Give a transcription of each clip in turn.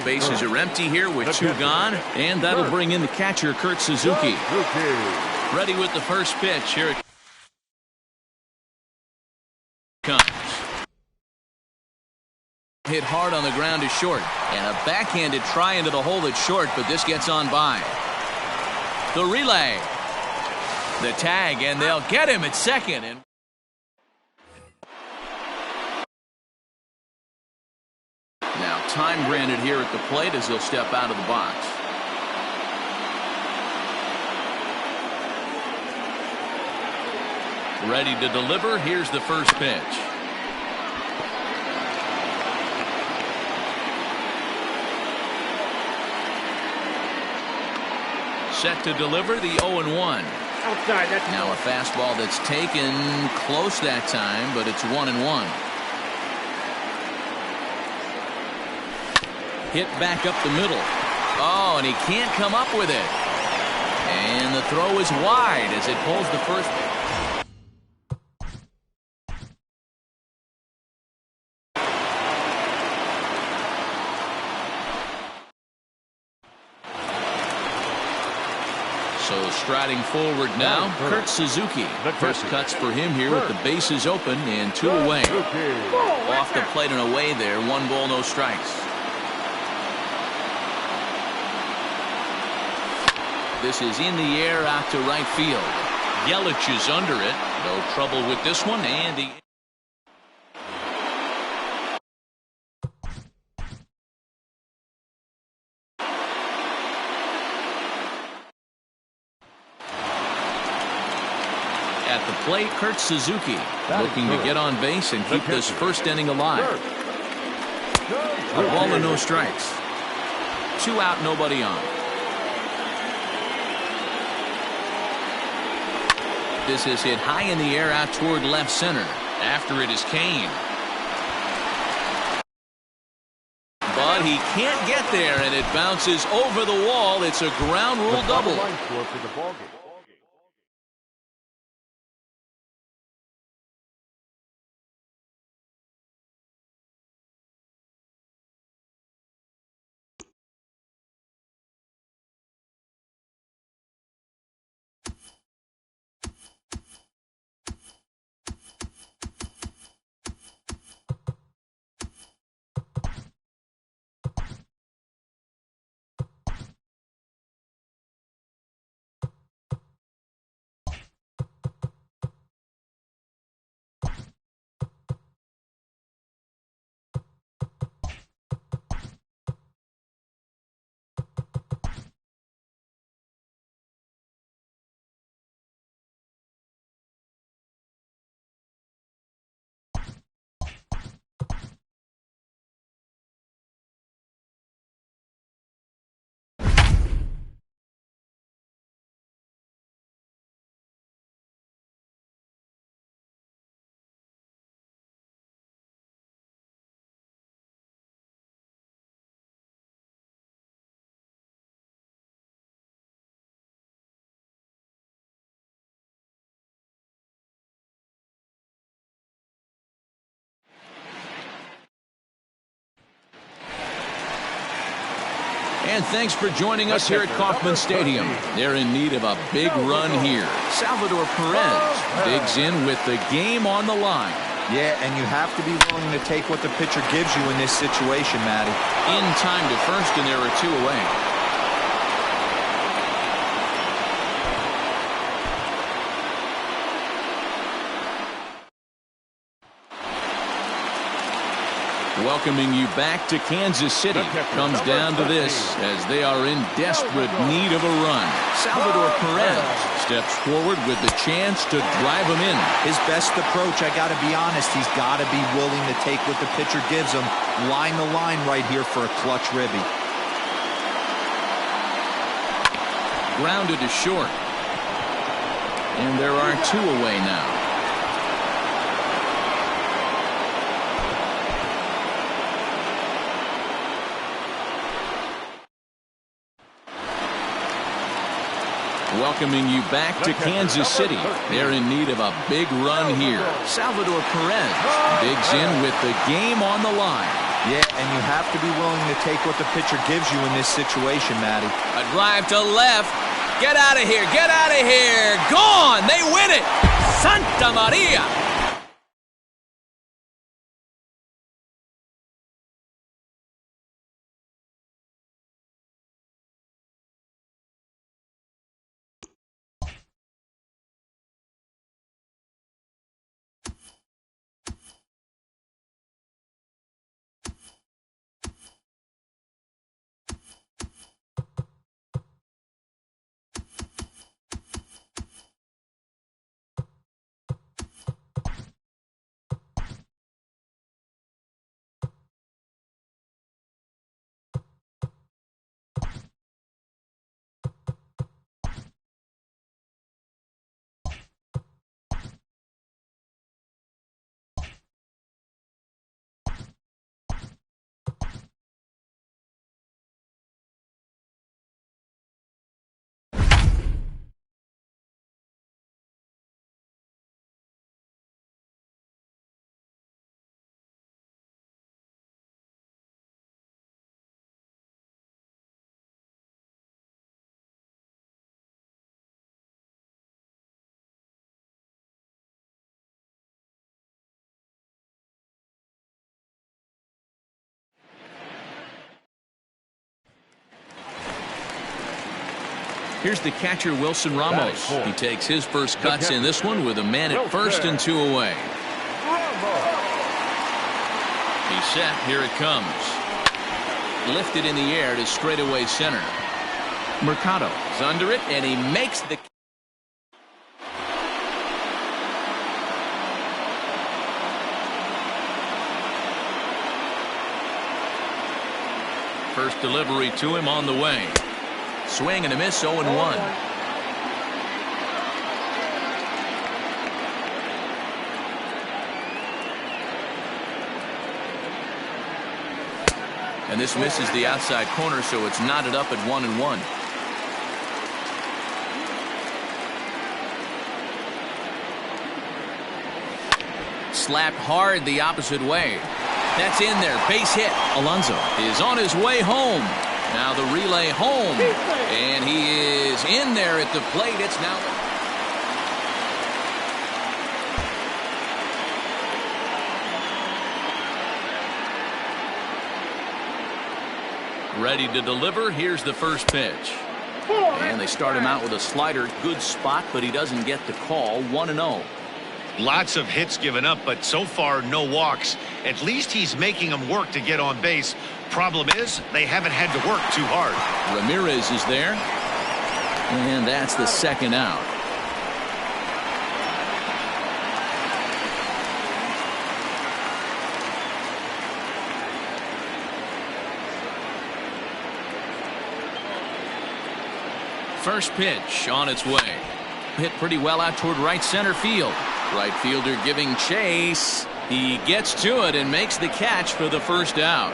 Bases are empty here with 2 gone, and that'll bring in the catcher, Kurt Suzuki. Ready with the first pitch. Here it comes. Hit hard on the ground to short, and a backhanded try into the hole that's short, but this gets on by. The relay. The tag, and they'll get him at second. And now time granted here at the plate as he'll step out of the box. Ready to deliver. Here's the first pitch. Set to deliver the 0-1. Outside, that's now a fastball that's taken close that time, but it's 1-1. Hit back up the middle. Oh, and he can't come up with it. And the throw is wide as it pulls the first. So striding forward now, Kurt Suzuki. First cuts for him here with the bases open and 2 away. Off the plate and away there. 1 ball, no strikes. This is in the air out to right field. Yelich is under it. No trouble with this one, and he. At the plate, Kurt Suzuki looking to get on base and keep this first inning alive. A ball and no strikes. 2 out, nobody on. This is hit high in the air out toward left center. After it is Kane. But he can't get there, and it bounces over the wall. It's a ground rule double. And thanks for joining us here at Kauffman Stadium. They're in need of a big run here. Salvador Perez digs in with the game on the line. Yeah, and you have to be willing to take what the pitcher gives you in this situation, Matty. In time to first, and there are 2 away. Welcoming you back to Kansas City. Comes down to this as they are in desperate need of a run. Salvador Perez steps forward with the chance to drive him in. His best approach, I got to be honest, he's got to be willing to take what the pitcher gives him. Line the line right here for a clutch ribby. Grounded to short. And there are 2 away now. Welcoming you back to Kansas City. They're in need of a big run here. Salvador Perez digs in with the game on the line. Yeah, and you have to be willing to take what the pitcher gives you in this situation, Matty. A drive to left. Get out of here. Get out of here. Gone. They win it. Santa Maria. Here's the catcher, Wilson Ramos. He takes his first cuts in this one with a man at first and 2 away. He's set. Here it comes. Lifted in the air to straightaway center. Mercado is under it, and he makes the... First delivery to him on the way. Swing and a miss, 0-1. And this misses the outside corner, so it's knotted up at 1-1. Slapped hard the opposite way. That's in there. Base hit. Alonso is on his way home. Now the relay home. And he is in there at the plate. It's now... Ready to deliver. Here's the first pitch. And they start him out with a slider. Good spot, but he doesn't get the call. 1-0. Lots of hits given up, but so far no walks. At least he's making them work to get on base. Problem is, they haven't had to work too hard. Ramirez is there. And that's the second out. First pitch on its way. Hit pretty well out toward right center field. Right fielder giving chase. He gets to it and makes the catch for the first out.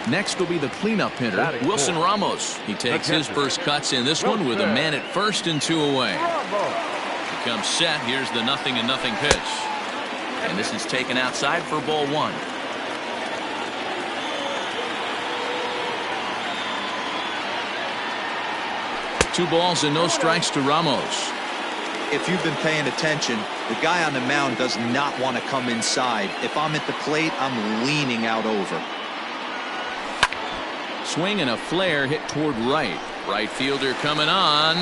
Next will be the cleanup hitter, Wilson Ramos. He takes his first cuts in this one with a man at first and 2 away. He comes set. Here's the 0-0 pitch. And this is taken outside for ball 1. 2 balls and no strikes to Ramos. If you've been paying attention, the guy on the mound does not want to come inside. If I'm at the plate, I'm leaning out over. Swing and a flare hit toward right. Right fielder coming on.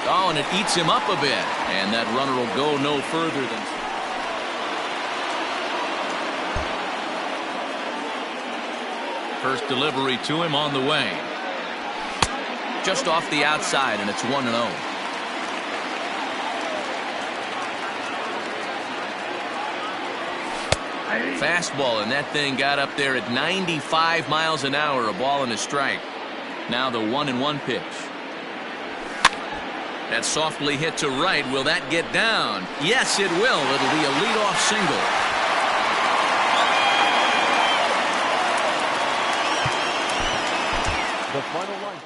Oh, and it eats him up a bit. And that runner will go no further than... First delivery to him on the way. Just off the outside, and it's 1-0. Fastball, and that thing got up there at 95 miles an hour, a ball and a strike. Now the 1-1 pitch. That softly hit to right. Will that get down? Yes, it will. It'll be a leadoff single. The final line.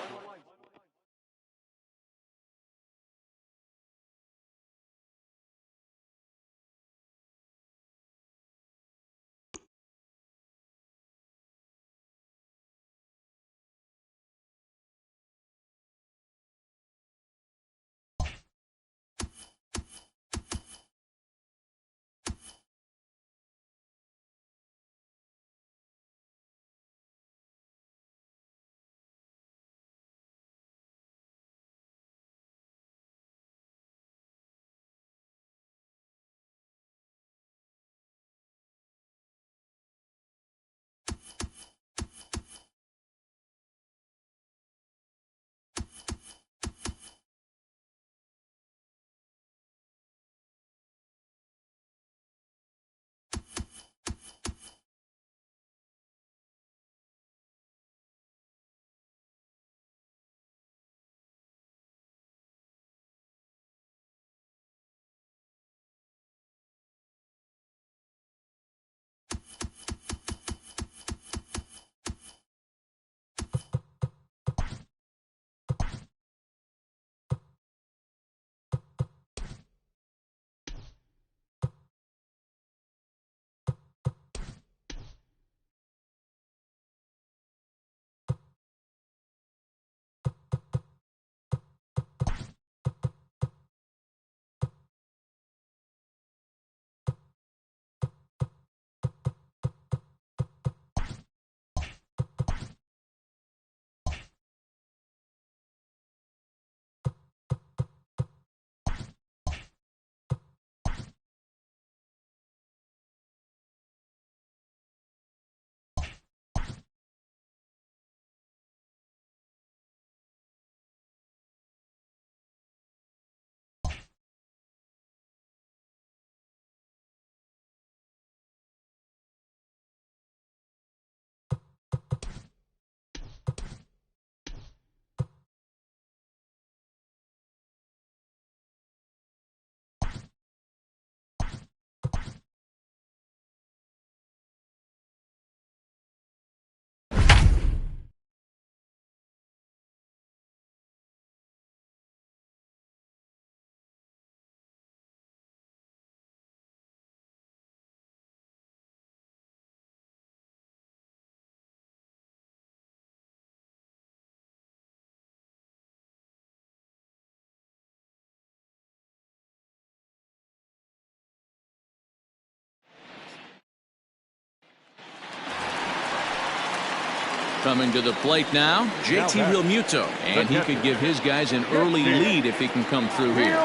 Coming to the plate now, JT Realmuto, and he could give his guys an early lead if he can come through here.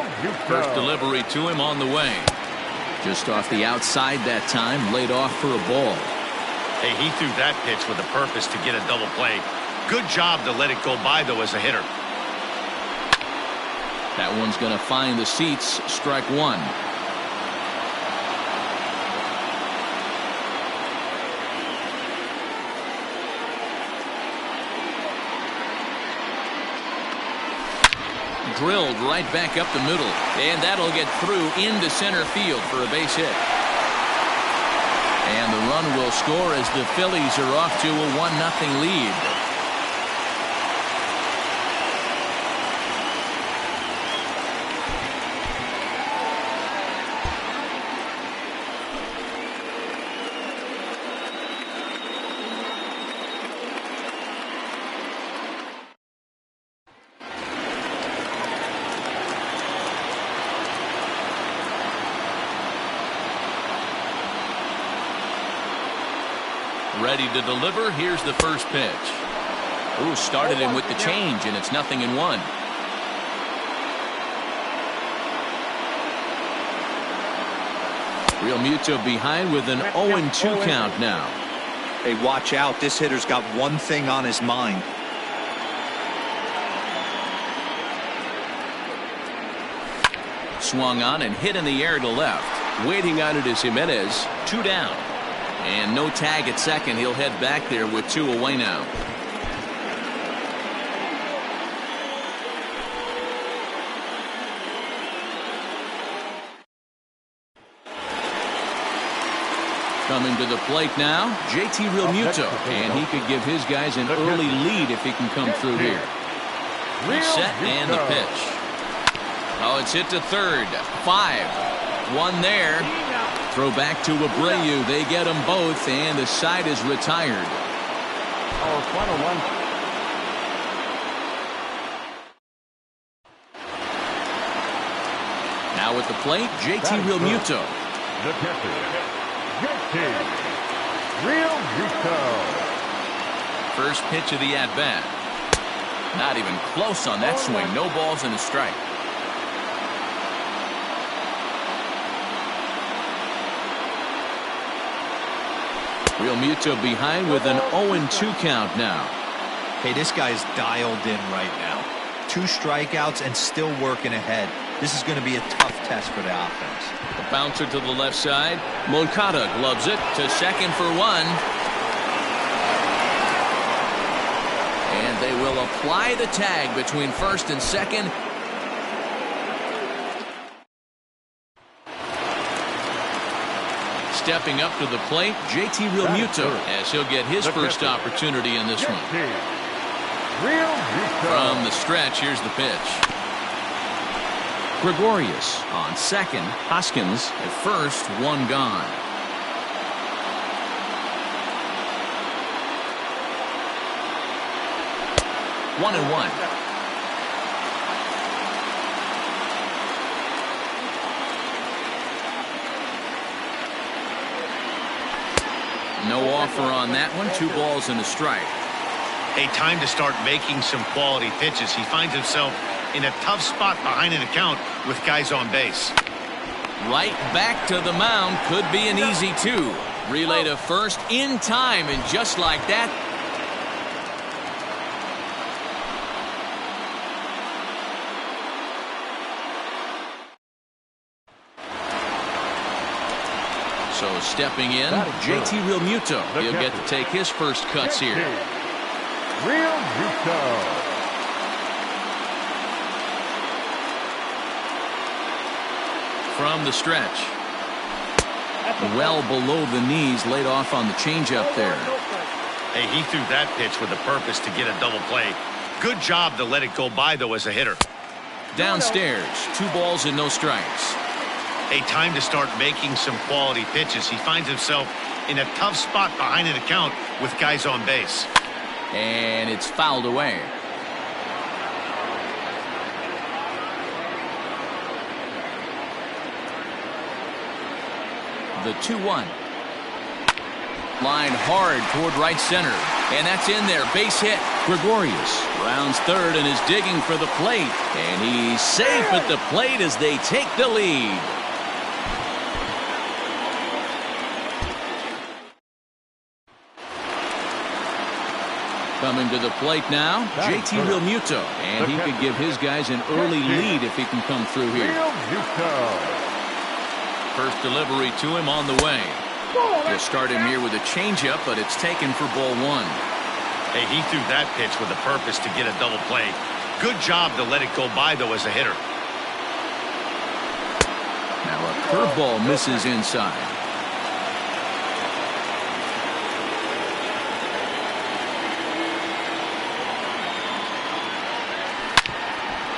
First delivery to him on the way. Just off the outside that time, laid off for a ball. Hey, he threw that pitch with a purpose to get a double play. Good job to let it go by, though, as a hitter. That one's going to find the seats. Strike 1. Drilled right back up the middle, and that'll get through into center field for a base hit. And the run will score as the Phillies are off to a 1-0 lead. Ready to deliver. Here's the first pitch. Ooh, started him with the change, and it's 0-1. Real Muto behind with an 0-2 count now. Hey, watch out. This hitter's got one thing on his mind. Swung on and hit in the air to left. Waiting on it is Jimenez. 2 down. And no tag at second. He'll head back there with 2 away now. Coming to the plate now, JT Realmuto. And he could give his guys an early lead if he can come through here. Reset and the pitch. Oh, it's hit to third. 5. 1 there. Throw back to Abreu. They get them both, and the side is retired. Our final one. Now at the plate, JT Realmuto. The catcher, JT Realmuto. First pitch of the at-bat. Not even close on that swing. No balls and a strike. Realmuto behind with an 0-2 count now. Hey, this guy's dialed in right now. 2 strikeouts and still working ahead. This is going to be a tough test for the offense. The bouncer to the left side. Moncada gloves it to second for 1. And they will apply the tag between first and second. Stepping up to the plate, JT Realmuto, as he'll get his first opportunity in this one. From the stretch, here's the pitch. Gregorius on second. Hoskins at first. 1 gone. One and 1. No offer on that one. 2 balls and a strike. A time to start making some quality pitches. He finds himself in a tough spot behind an account with guys on base. Right back to the mound. Could be an easy 2. Relay to first in time, and just like that, so stepping in, JT Realmuto. He'll get to take his first cuts here. Realmuto. From the stretch. Well below the knees, laid off on the changeup there. Hey, he threw that pitch with a purpose to get a double play. Good job to let it go by, though, as a hitter. Downstairs, 2 balls and no strikes. A time to start making some quality pitches. He finds himself in a tough spot behind an account with guys on base. And it's fouled away. The 2-1. Line hard toward right center. And that's in there. Base hit. Gregorius rounds third and is digging for the plate. And he's safe at the plate as they take the lead. Coming to the plate now, JT Realmuto. And he could give his guys an early lead if he can come through here. First delivery to him on the way. He'll start him here with a changeup, but it's taken for ball 1. Hey, he threw that pitch with a purpose to get a double play. Good job to let it go by, though, as a hitter. Now a curveball misses inside.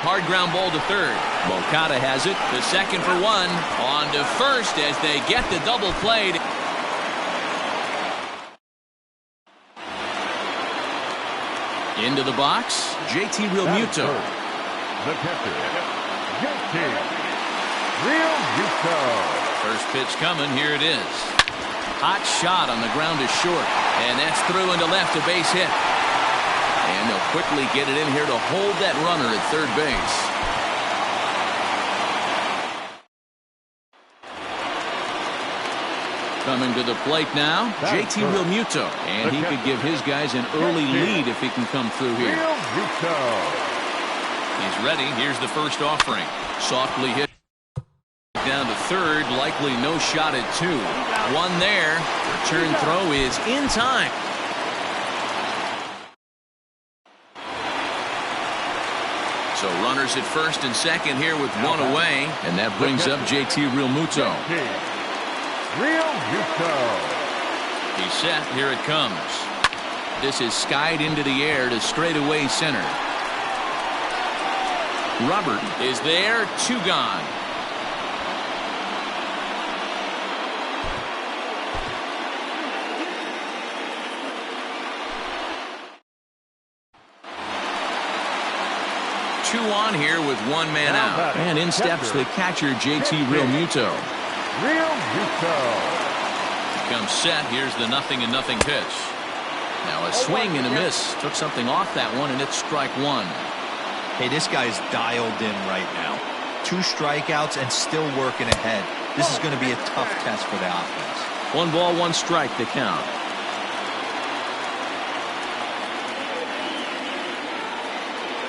Hard ground ball to third. Moncada has it. The second for one. On to first as they get the double played. Into the box, JT Realmuto. The catcher, JT Realmuto. First pitch coming, here it is. Hot shot on the ground is short. And that's through into left, a base hit. And they'll quickly get it in here to hold that runner at third base. Coming to the plate now, JT Realmuto. And he could give his guys an early lead if he can come through here. He's ready. Here's the first offering. Softly hit down to third. Likely no shot at two. One there. Return throw is in time. So runners at first and second here with one away. And that brings up JT Realmuto. He's set. Here it comes. This is skied into the air to straightaway center. Robert is there. Two gone. Two on here with one man out. And in steps the catcher, JT Realmuto. Comes set. Here's the 0-0 pitch. Now a swing and a miss. Took something off that one, and it's strike one. Hey, this guy's dialed in right now. 2 strikeouts and still working ahead. This is going to be a tough test for the offense. 1 ball, 1 strike to count.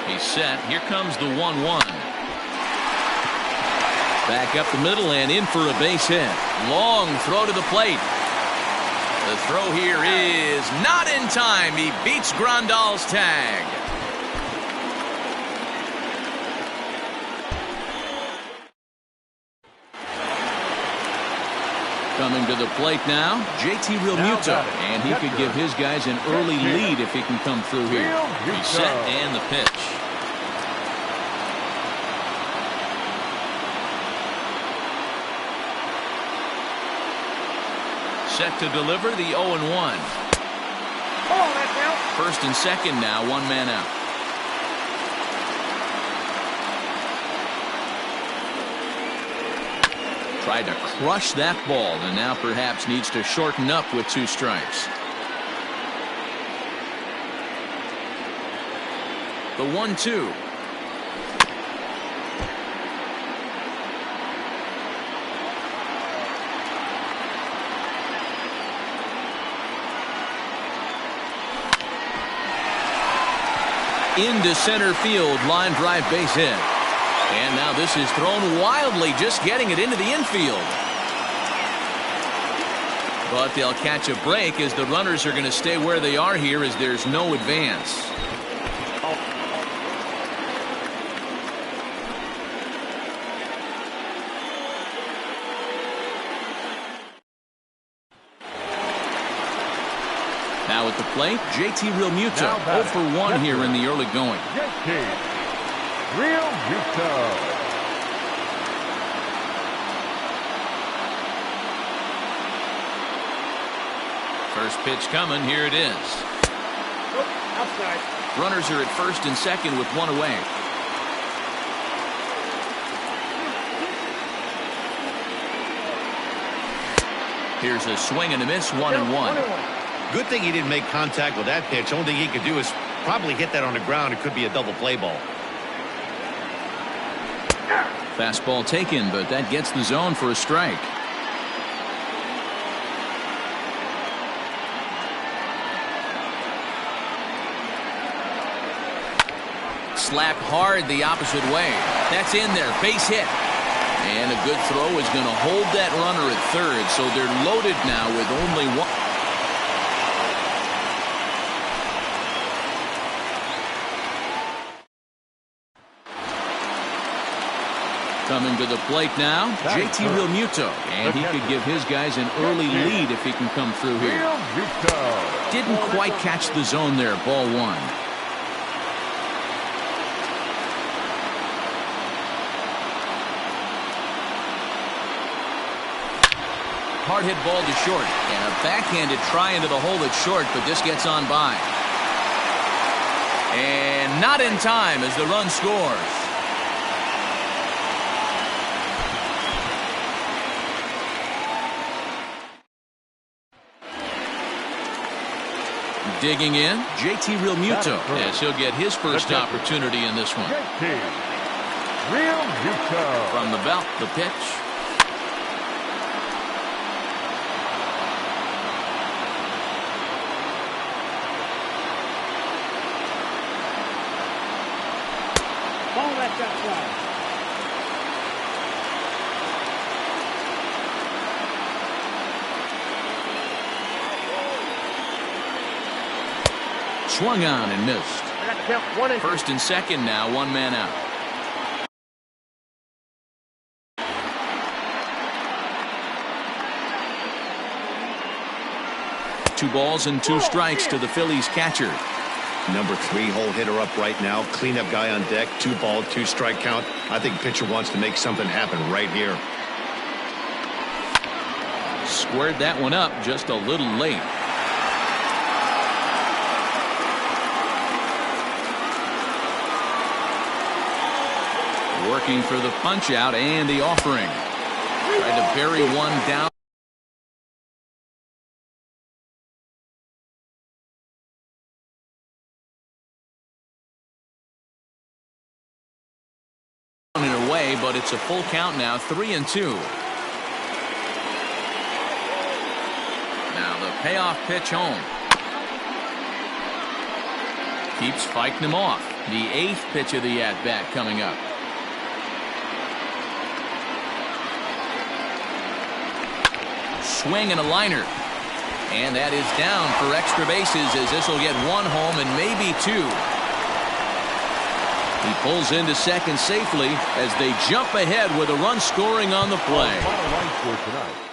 He's set. Here comes the 1-1. Back up the middle and in for a base hit. Long throw to the plate. The throw here is not in time. He beats Grandal's tag. Coming to the plate now, JT Realmuto. And he could give his guys an early lead if he can come through here. He's set and the pitch. Set to deliver the 0-1. First and second now, 1 man out. Tried to crush that ball and now perhaps needs to shorten up with 2 strikes. The 1-2. Into center field, line drive base hit. And now this is thrown wildly, just getting it into the infield. But they'll catch a break as the runners are going to stay where they are here as there's no advance. Now at the plate, JT Realmuto. 0 for 1 here in the early going. JT Realmuto. First pitch coming. Here it is. Outside. Runners are at first and second with 1 away. Here's a swing and a miss. 1-1. Good thing he didn't make contact with that pitch. Only thing he could do is probably hit that on the ground. It could be a double play ball. Fastball taken, but that gets the zone for a strike. Slapped hard the opposite way. That's in there. Base hit. And a good throw is going to hold that runner at third. So they're loaded now with only 1. Coming to the plate now, JT Realmuto. And he could give his guys an early lead if he can come through here. Didn't quite catch the zone there. Ball 1. Hard hit ball to short. And a backhanded try into the hole that's short, but this gets on by. And not in time as the run scores. Digging in, JT Realmuto, as he'll get his first opportunity in this one. JT Realmuto. From the belt, the pitch. Ball left outside. Swung on and missed. I got to count 1 and 2. First and second now, one man out. Two balls and two strikes to the Phillies catcher. Number 3 hole hitter up right now. Cleanup guy on deck. 2 ball, 2 strike count. I think pitcher wants to make something happen right here. Squared that one up just a little late. Working for the punch out and the offering. Tried to bury one down. In a way, but it's a full count now, 3-2. Now the payoff pitch home. Keeps fighting him off. The 8th pitch of the at-bat coming up. Swing and a liner. And that is down for extra bases as this will get 1 home and maybe 2. He pulls into second safely as they jump ahead with a run scoring on the play. Final run for tonight.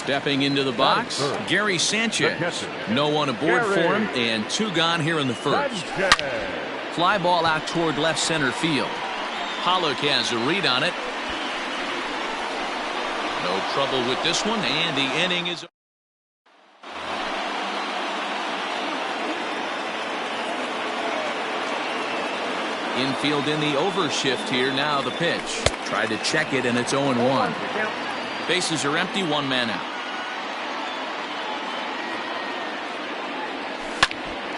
Stepping into the box, Gary Sanchez. No one aboard for him, and 2 gone here in the first. Fly ball out toward left center field. Pollock has a read on it. No trouble with this one, and the inning is. Infield in the overshift here. Now the pitch. Tried to check it, and it's 0-1. Bases are empty, 1 man out.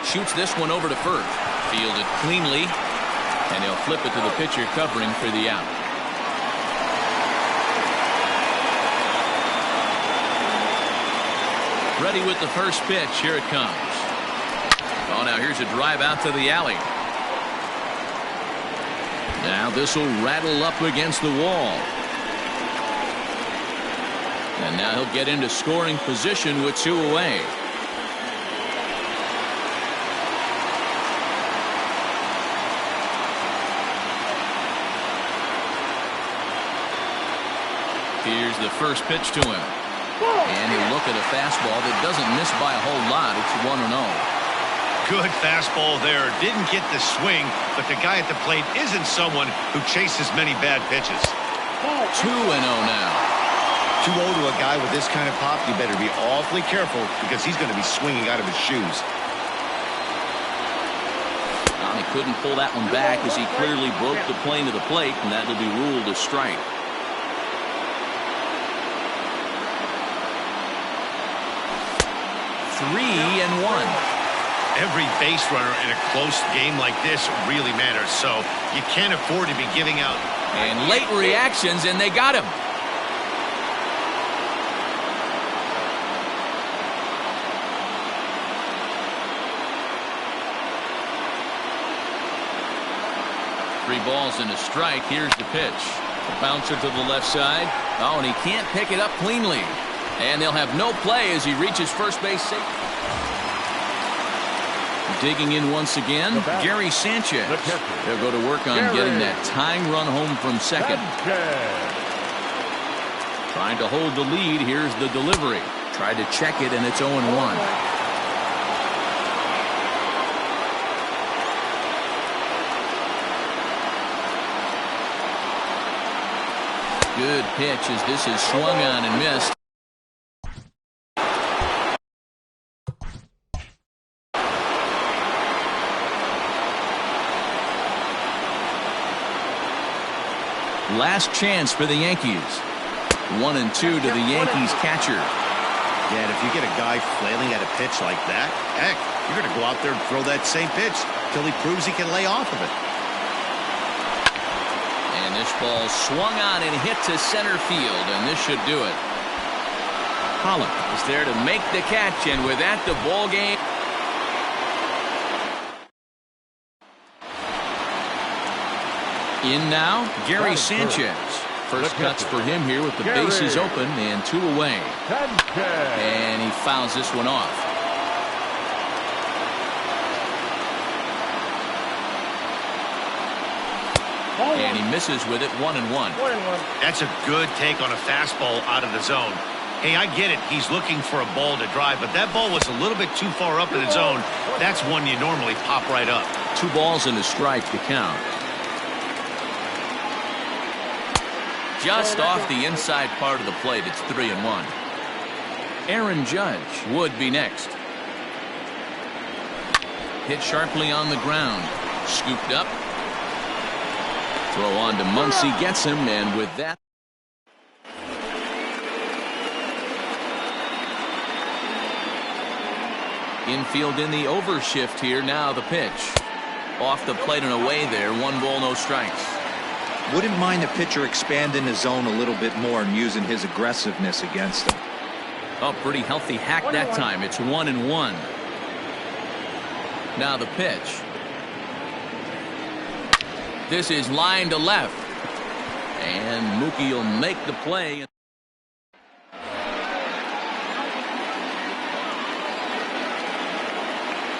Shoots this one over to first. Fielded cleanly, and he'll flip it to the pitcher covering for the out. Ready with the first pitch. Here it comes. Oh, now here's a drive out to the alley. Now this will rattle up against the wall. And now he'll get into scoring position with 2 away. Here's the first pitch to him. And he'll look at a fastball that doesn't miss by a whole lot. It's 1-0. Good fastball there. Didn't get the swing, but the guy at the plate isn't someone who chases many bad pitches. 2-0 now. 2-0 to a guy with this kind of pop, you better be awfully careful because he's going to be swinging out of his shoes. He couldn't pull that one back as he clearly broke the plane of the plate, and that will be ruled a strike. Three and 1. Every base runner in a close game like this really matters, so you can't afford to be giving out. And late reactions, and they got him. Three balls and a strike. Here's the pitch. A bouncer to the left side. Oh, and he can't pick it up cleanly. And they'll have no play as he reaches first base safe. Digging in once again, Gary Sanchez. They'll go to work on getting that tying run home from second. Trying to hold the lead. Here's the delivery. Tried to check it, and it's 0-1. Good pitch as this is swung on and missed. Last chance for the Yankees. 1-2 to the Yankees catcher. Yeah, and if you get a guy flailing at a pitch like that, heck, you're going to go out there and throw that same pitch till he proves he can lay off of it. And this ball swung on and hit to center field, and this should do it. Pollock is there to make the catch, and with that, the ball game. In now, Gary Sanchez. First cuts for him here with the bases open and 2 away. And he fouls this one off. And he misses with it. 1-1. That's a good take on a fastball out of the zone. Hey, I get it. He's looking for a ball to drive, but that ball was a little bit too far up in the zone. That's one you normally pop right up. 2 balls and a strike to count. Just off the inside part of the plate, it's 3-1. Aaron Judge would be next. Hit sharply on the ground. Scooped up. Throw on to Muncy, gets him, and with that. Infield in the overshift here. Now the pitch. Off the plate and away there. 1 ball, no strikes. Wouldn't mind the pitcher expanding the zone a little bit more and using his aggressiveness against him. Oh, pretty healthy hack that time. It's 1-1. Now the pitch. This is line to left. And Mookie will make the play.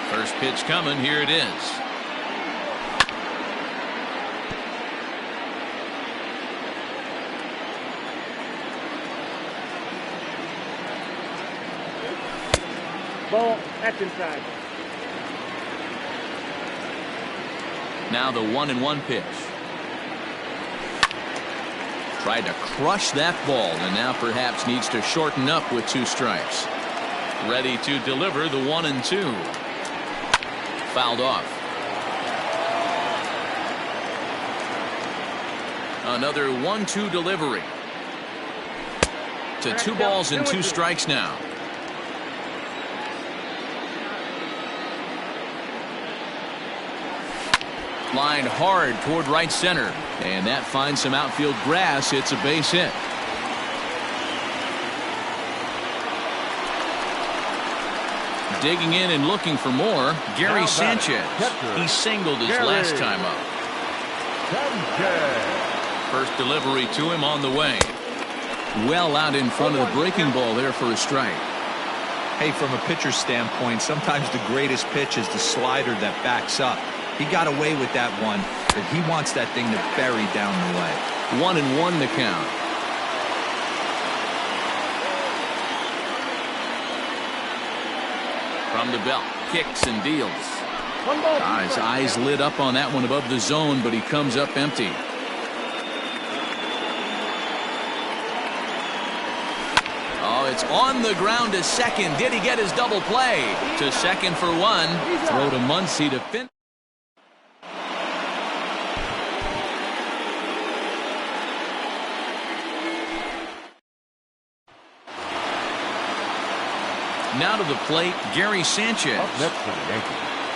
First pitch coming. Here it is. Ball, that's inside. Now the 1-1 pitch. Tried to crush that ball and now perhaps needs to shorten up with 2 strikes. Ready to deliver the 1-2. Fouled off. Another 1-2 delivery. To 2 balls and 2 strikes now. Line hard toward right center, and that finds some outfield grass. It's a base hit. Digging in and looking for more, Gary Sanchez. He singled his last time up. First delivery to him on the way. Well out in front of the breaking ball there for a strike. Hey, from a pitcher's standpoint, sometimes the greatest pitch is the slider that backs up. He got away with that one, but he wants that thing to bury down the way. 1-1 the count. From the belt, kicks and deals. His eyes lit up on that one above the zone, but he comes up empty. Oh, it's on the ground to second. Did he get his double play? To second for 1. Throw to Muncy to finish. Now to the plate, Gary Sanchez.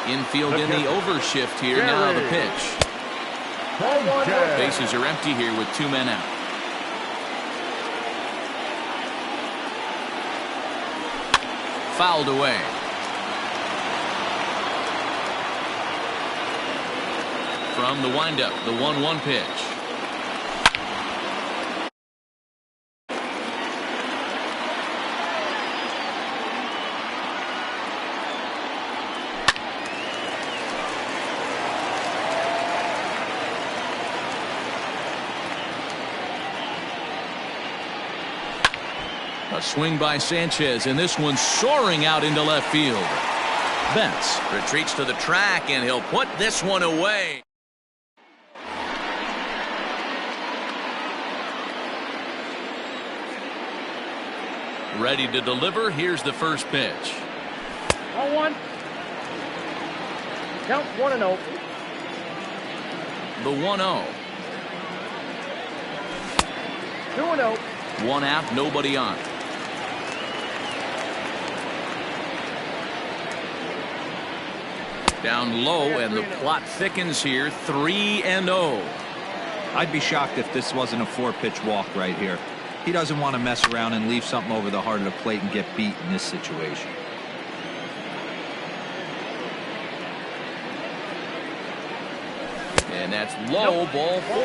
Infield in the overshift here. Now the pitch. Bases are empty here with 2 men out. Fouled away. From the windup, the 1-1 pitch. A swing by Sanchez, and this one soaring out into left field. Betts retreats to the track, and he'll put this one away. Ready to deliver. Here's the first pitch. 1-1. Count 1-0. The 1-0. 2-0. 1 out, nobody on. Down low, and the plot thickens here. 3-0. I'd be shocked if this wasn't a 4-pitch walk right here. He doesn't want to mess around and leave something over the heart of the plate and get beat in this situation. And that's low, ball 4.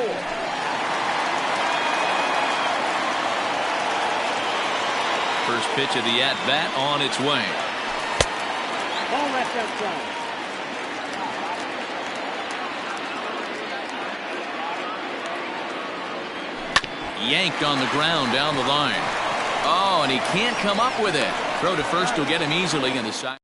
First pitch of the at-bat on its way. Ball left outside. Yanked on the ground down the line. Oh, and he can't come up with it. Throw to first will get him easily in the side.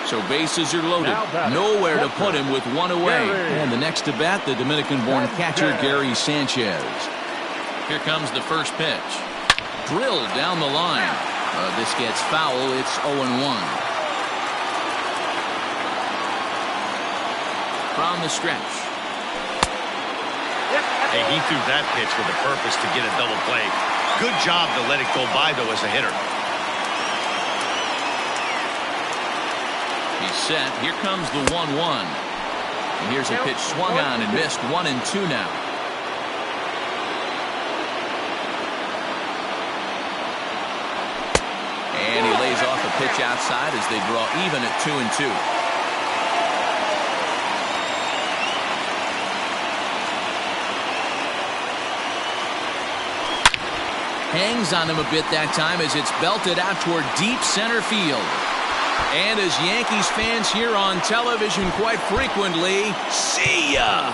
So bases are loaded. Nowhere to put him with 1 away. And the next to bat, the Dominican-born catcher, Gary Sanchez. Here comes the first pitch. Drilled down the line. This gets foul. It's 0-1. From the stretch. Hey, he threw that pitch with a purpose to get a double play. Good job to let it go by, though, as a hitter. He's set. Here comes the 1-1. And here's a pitch swung on and missed. 1-2 now. And he lays off a pitch outside as they draw even at 2-2. Hangs on him a bit that time as it's belted out toward deep center field. And as Yankees fans hear on television quite frequently, see ya!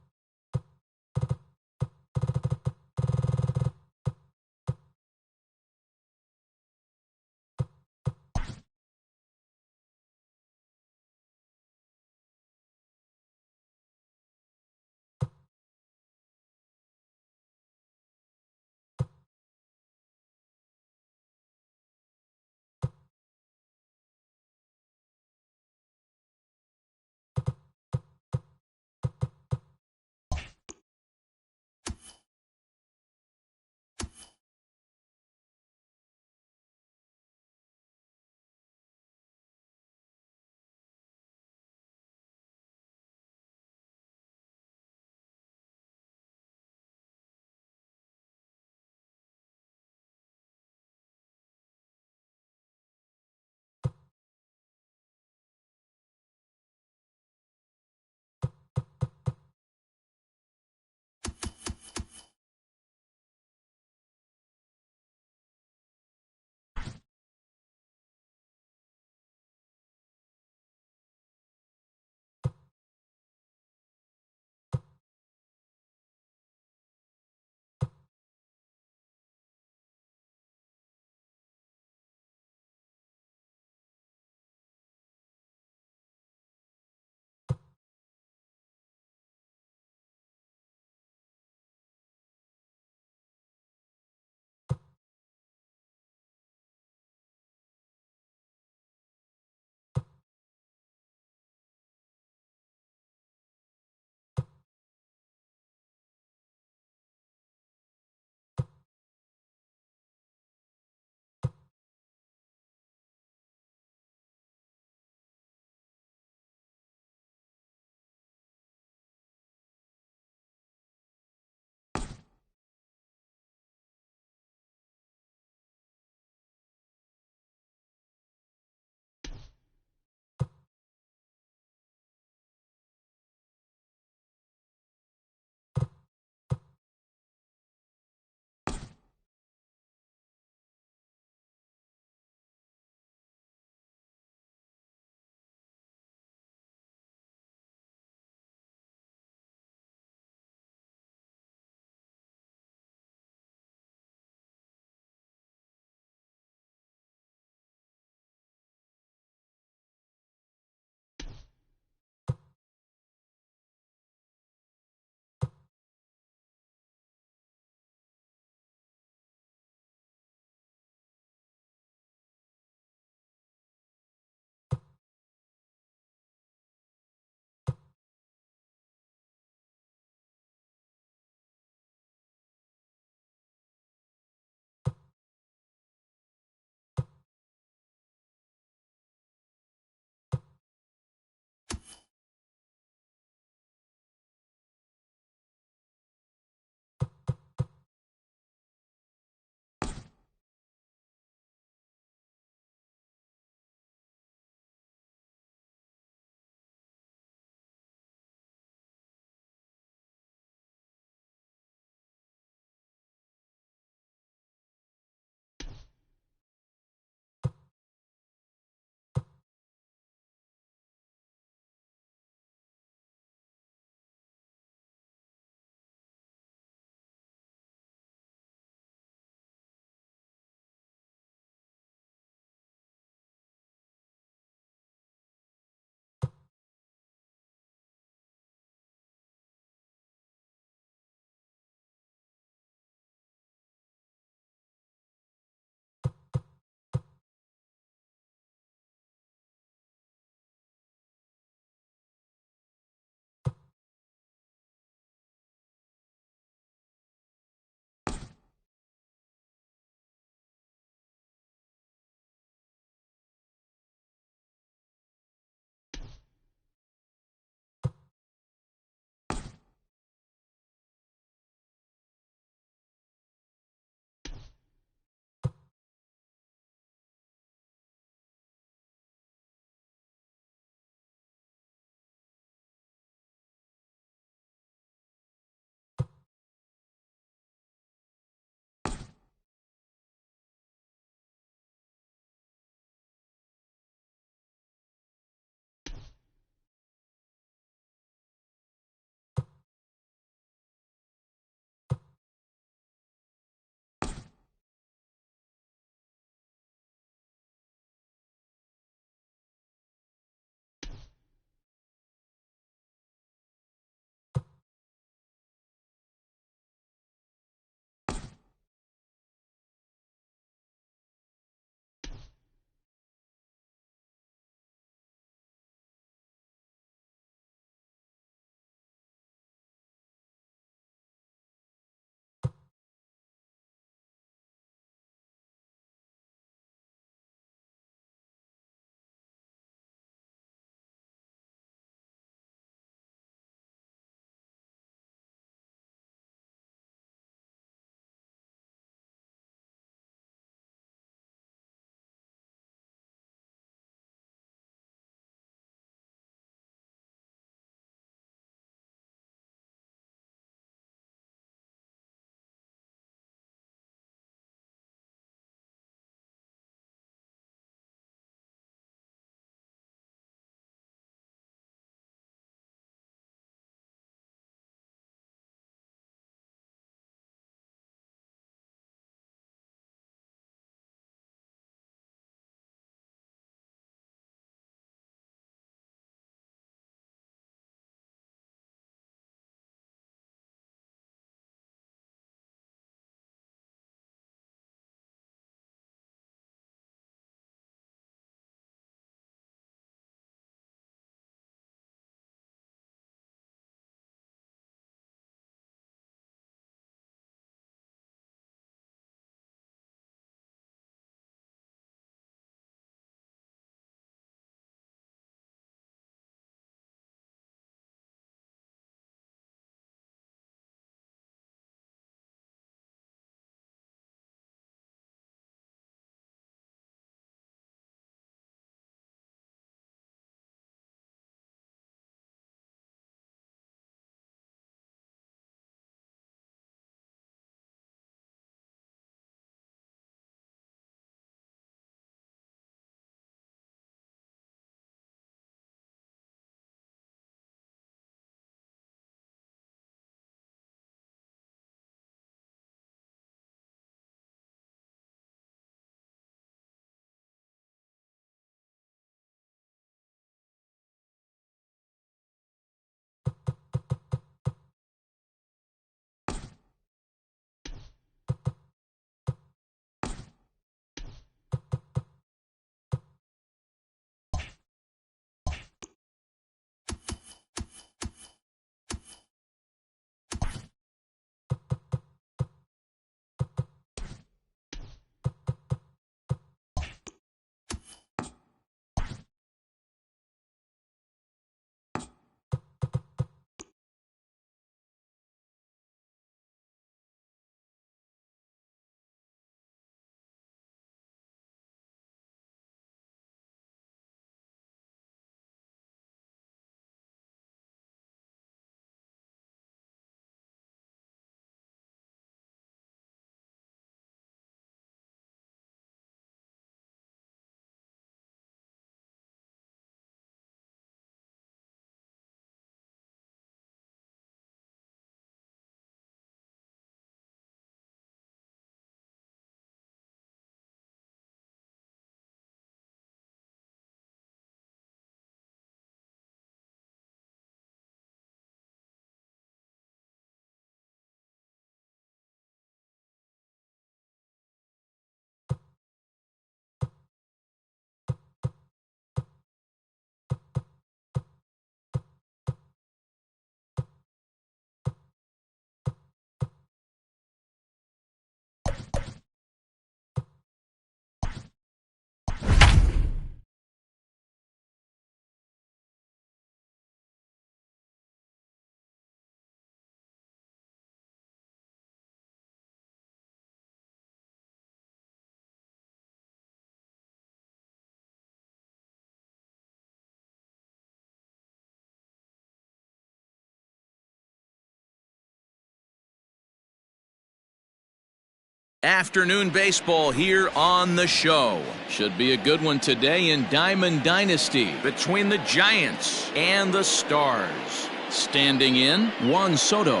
Afternoon baseball here on the show. Should be a good one today in Diamond Dynasty between the Giants and the Stars. Standing in, Juan Soto.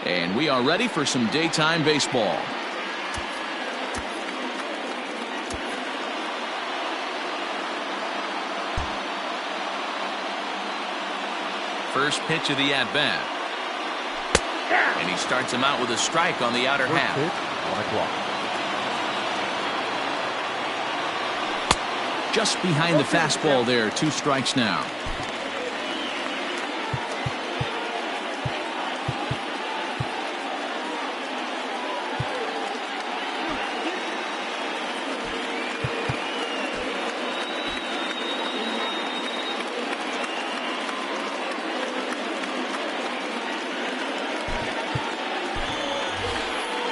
And we are ready for some daytime baseball. First pitch of the at-bat. And he starts him out with a strike on the outer half. 1 o'clock. Just behind the fastball there. 2 strikes now.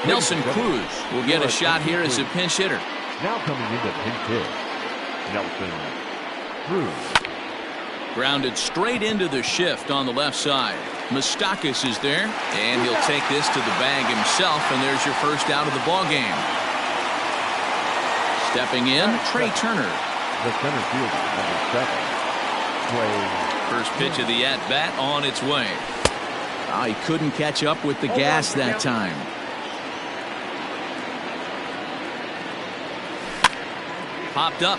Nelson Cruz will get a shot here as a pinch hitter. Now coming into pinch hit, Nelson Cruz. Grounded straight into the shift on the left side. Moustakas is there, and he'll take this to the bag himself, and there's your first out of the ball game. Stepping in, Trey Turner. The center fielder, number 7, Trey. First pitch of the at-bat on its way. He couldn't catch up with the gas that time. Popped up.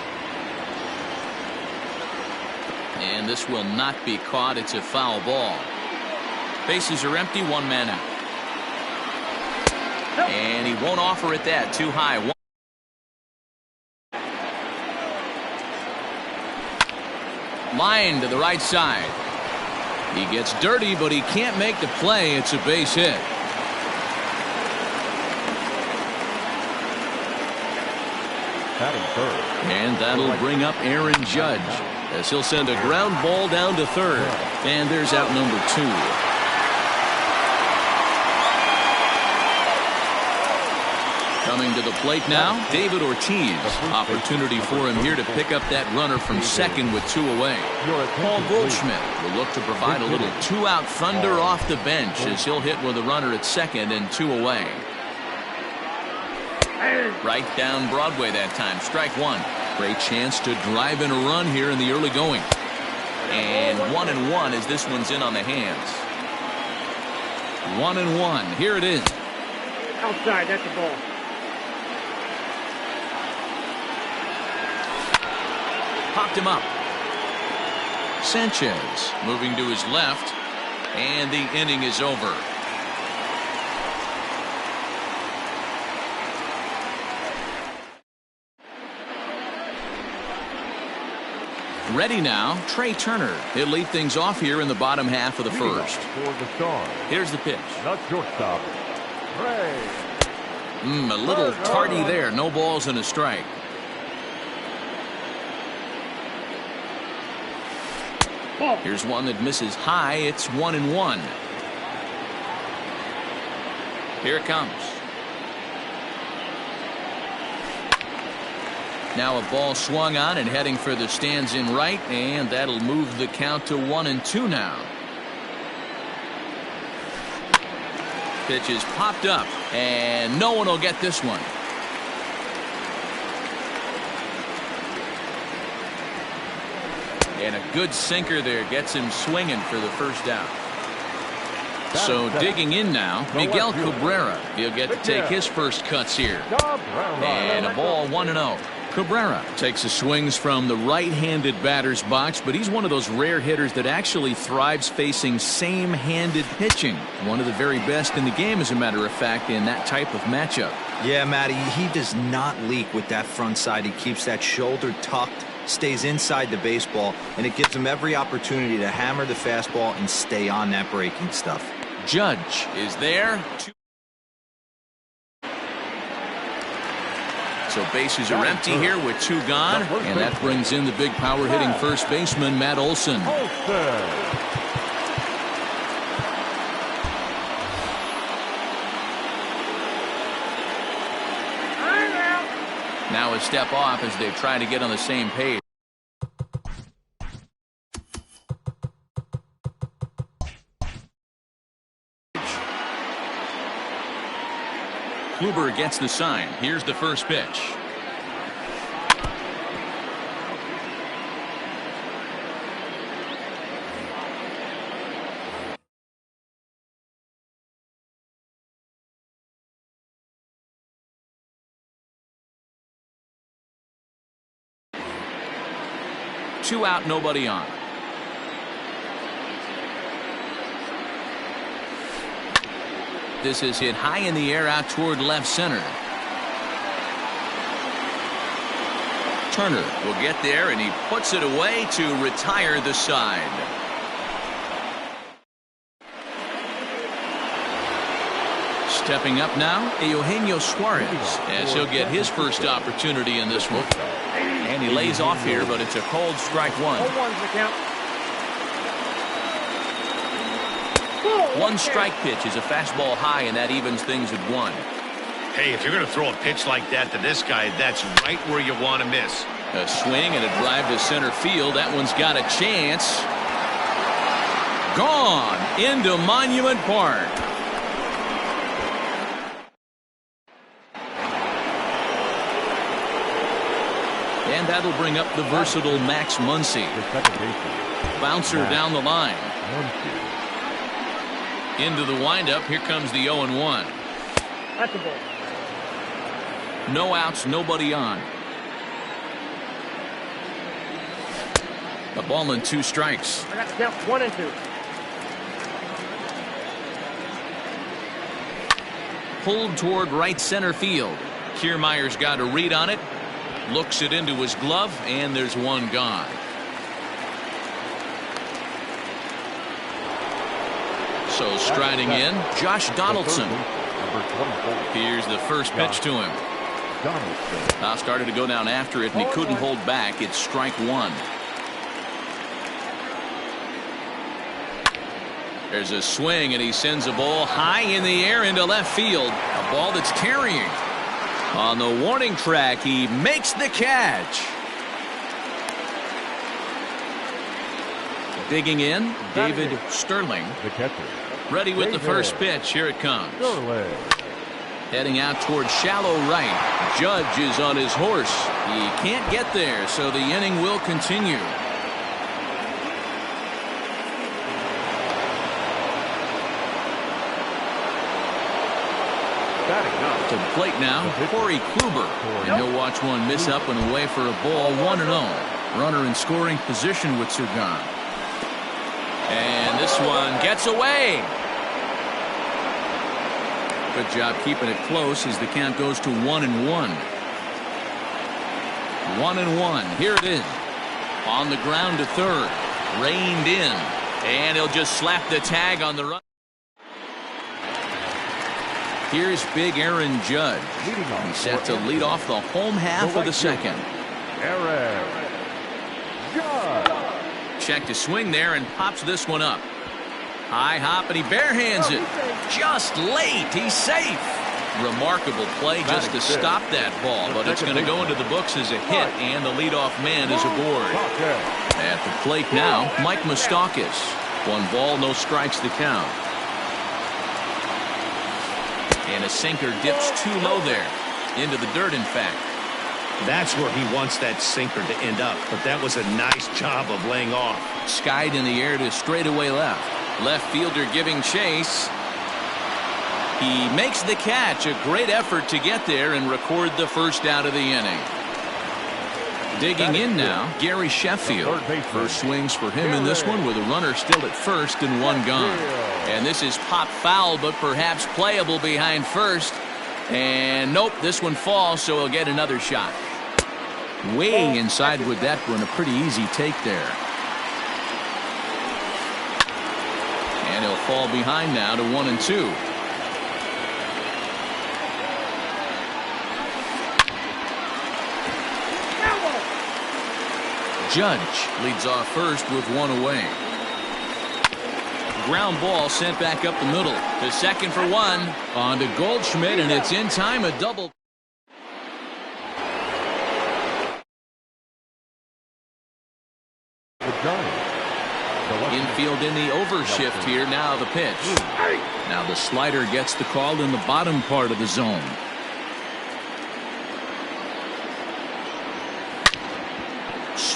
And this will not be caught. It's a foul ball. Bases are empty. 1 man out. And he won't offer it that. Too high. Line to the right side. He gets dirty, but he can't make the play. It's a base hit. And that'll bring up Aaron Judge as he'll send a ground ball down to third. And there's out number 2. Coming to the plate now, David Ortiz. Opportunity for him here to pick up that runner from second with 2 away. Paul Goldschmidt will look to provide a little 2-out thunder off the bench as he'll hit with a runner at second and 2 away. Right down Broadway that time. Strike 1. Great chance to drive in a run here in the early going. And 1-1 as this one's in on the hands. 1-1. Here it is. Outside, that's the ball. Popped him up. Sanchez moving to his left. And the inning is over. Ready now, Trey Turner. He'll lead things off here in the bottom half of the first. For the Stars. Here's the pitch. Not shortstop, Trey. A little tardy there. No balls and a strike. Here's one that misses high. It's 1-1. Here it comes. Now a ball swung on and heading for the stands in right, and that'll move the count to 1-2 now. Pitch is popped up, and no one will get this one. And a good sinker there gets him swinging for the first down. So digging in now, Miguel Cabrera. He'll get to take his first cuts here. And a ball 1-0. Cabrera takes the swings from the right-handed batter's box, but he's one of those rare hitters that actually thrives facing same-handed pitching. One of the very best in the game, as a matter of fact, in that type of matchup. Yeah, Matty, he does not leak with that front side. He keeps that shoulder tucked, stays inside the baseball, and it gives him every opportunity to hammer the fastball and stay on that breaking stuff. Judge is there. So bases are empty here with 2 gone, and that brings in the big power hitting first baseman, Matt Olson. Now a step off as they try to get on the same page. Kluber gets the sign. Here's the first pitch. Two out, nobody on. This is hit high in the air out toward left center. Turner will get there, and he puts it away to retire the side. Stepping up now, Eugenio Suarez, as he'll get his first opportunity in this one. And he lays off here, but it's a cold strike one. 0-1's the count. One strike pitch is a fastball high, and that evens things at 1. Hey, if you're going to throw a pitch like that to this guy, that's right where you want to miss. A swing and a drive to center field. That one's got a chance. Gone into Monument Park. And that'll bring up the versatile Max Muncy. Bouncer down the line. Into the windup. Here comes the 0-1. That's a ball. No outs, nobody on. A ball and 2 strikes. I got the count 1 and 2. Pulled toward right center field. Kiermaier's got a read on it. Looks it into his glove, and there's one gone. So striding in, Josh Donaldson. Here's the first pitch to him. Now started to go down after it, and he couldn't hold back. It's strike 1. There's a swing, and he sends a ball high in the air into left field. A ball that's carrying. On the warning track, he makes the catch. Digging in, David Sterling. The catcher. Ready with the first pitch. Here it comes. Heading out toward shallow right. Judge is on his horse. He can't get there, so the inning will continue. To the plate now, Corey Kluber. And he'll watch one miss up and away for a ball, 1-0. Runner in scoring position with two gone. And this one gets away. Good job keeping it close as the count goes to 1-1. 1-1. Here it is. On the ground to third. Reined in. And he'll just slap the tag on the run. Here's big Aaron Judge. He's set to lead off the home half of the second. Aaron Judge. Check to swing there and pops this one up. High hop, and he barehands it. Just late. He's safe. Remarkable play just to stop that ball, but it's going to go into the books as a hit, and the leadoff man is aboard. At the plate now, Mike Moustakas. 1 ball, no strikes to count. And a sinker dips too low there. Into the dirt, in fact. That's where he wants that sinker to end up, but that was a nice job of laying off. Skied in the air to straightaway left. Left fielder giving chase. He makes the catch. A great effort to get there and record the first out of the inning. Digging in now, Gary Sheffield. First swings for him in this one with a runner still at first and 1 gone. And this is pop foul, but perhaps playable behind first. And nope, this one falls, so he'll get another shot. Way inside with that one, a pretty easy take there. And he'll fall behind now to 1-2. Judge leads off first with 1 away. Ground ball sent back up the middle. To second for 1. On to Goldschmidt, and it's in time, a double. Infield in the overshift here. Now the pitch. Now the slider gets the call in the bottom part of the zone.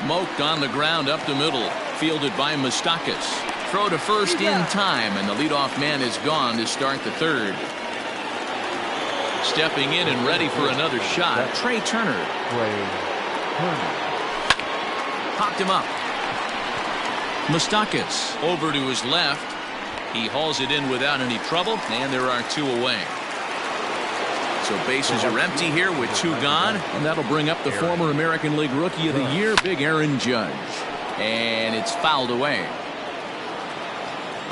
Smoked on the ground up the middle. Fielded by Moustakas. Throw to first in time, and the leadoff man is gone to start the third. Stepping in and ready for another shot, Trey Turner. Popped him up. Moustakas over to his left. He hauls it in without any trouble, and there are 2 away. So bases are empty here with 2 gone, and that'll bring up the former American League Rookie of the Year, Big Aaron Judge. And it's fouled away.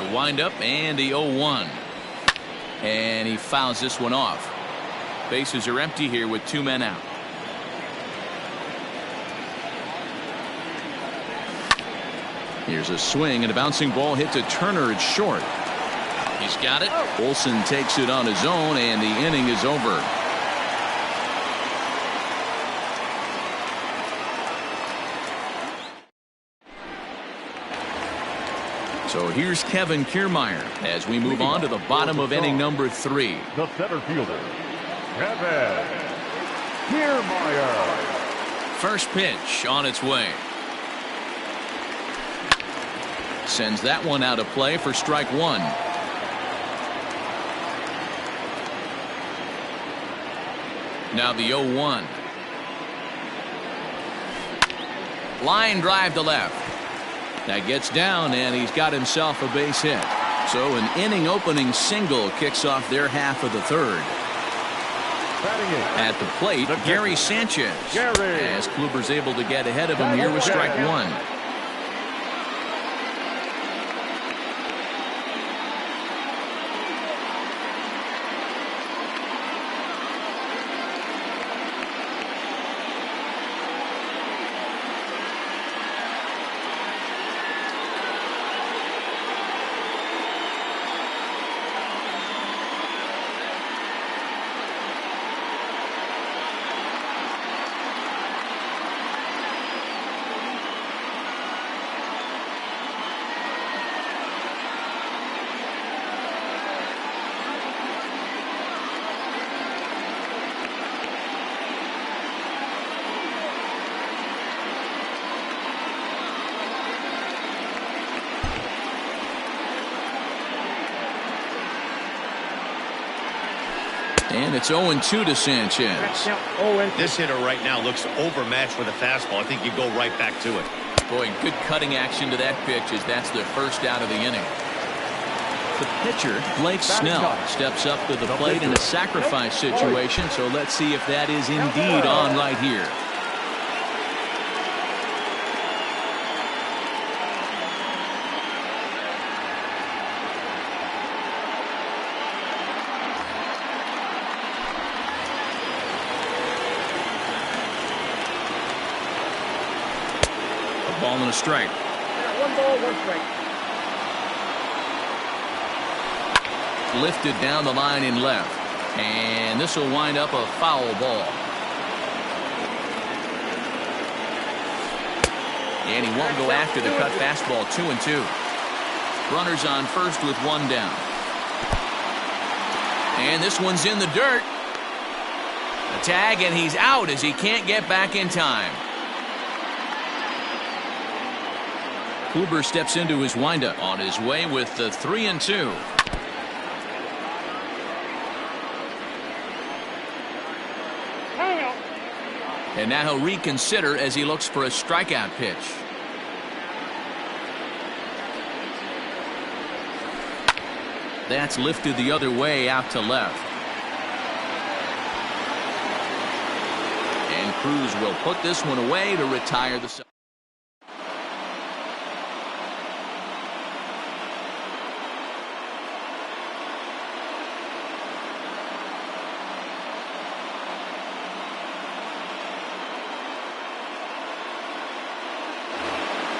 The windup and the 0-1. And he fouls this one off. Bases are empty here with 2 men out. Here's a swing and a bouncing ball hit to Turner. It's short. He's got it. Olsen takes it on his own, and the inning is over. So here's Kevin Kiermaier as we move on to the bottom of inning number 3. The center fielder, Kevin Kiermaier. First pitch on its way. Sends that one out of play for strike 1. Now the 0-1. Line drive to left. That gets down, and he's got himself a base hit. So an inning opening single kicks off their half of the third. At the plate, Gary Sanchez. As Kluber's able to get ahead of him here with strike 1. And it's 0-2 to Sanchez. This hitter right now looks overmatched with a fastball. I think you go right back to it. Boy, good cutting action to that pitch as that's the first out of the inning. The pitcher, Blake Snell, steps up to the plate in a sacrifice situation. So let's see if that is indeed on right here. Ball and a strike. 1 ball, 1 strike. Lifted down the line in left. And this will wind up a foul ball. And he won't go after the cut fastball. 2-2. Runners on first with 1 down. And this one's in the dirt. A tag, and he's out as he can't get back in time. Kluber steps into his windup on his way with the 3-2. And now he'll reconsider as he looks for a strikeout pitch. That's lifted the other way out to left. And Cruz will put this one away to retire the.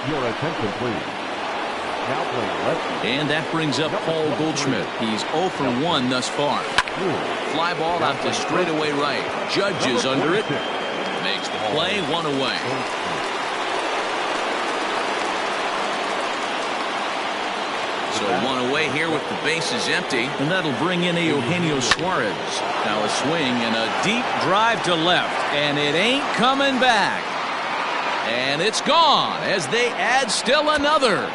Your attention, please. Now playing lefty. And that brings up Paul Goldschmidt. He's 0 for 1 thus far. Fly ball out to straightaway right. Judge is under it. Makes the play, 1 away. So 1 away here with the bases empty. And that'll bring in Eugenio Suarez. Now a swing and a deep drive to left. And it ain't coming back. And it's gone as they add still another.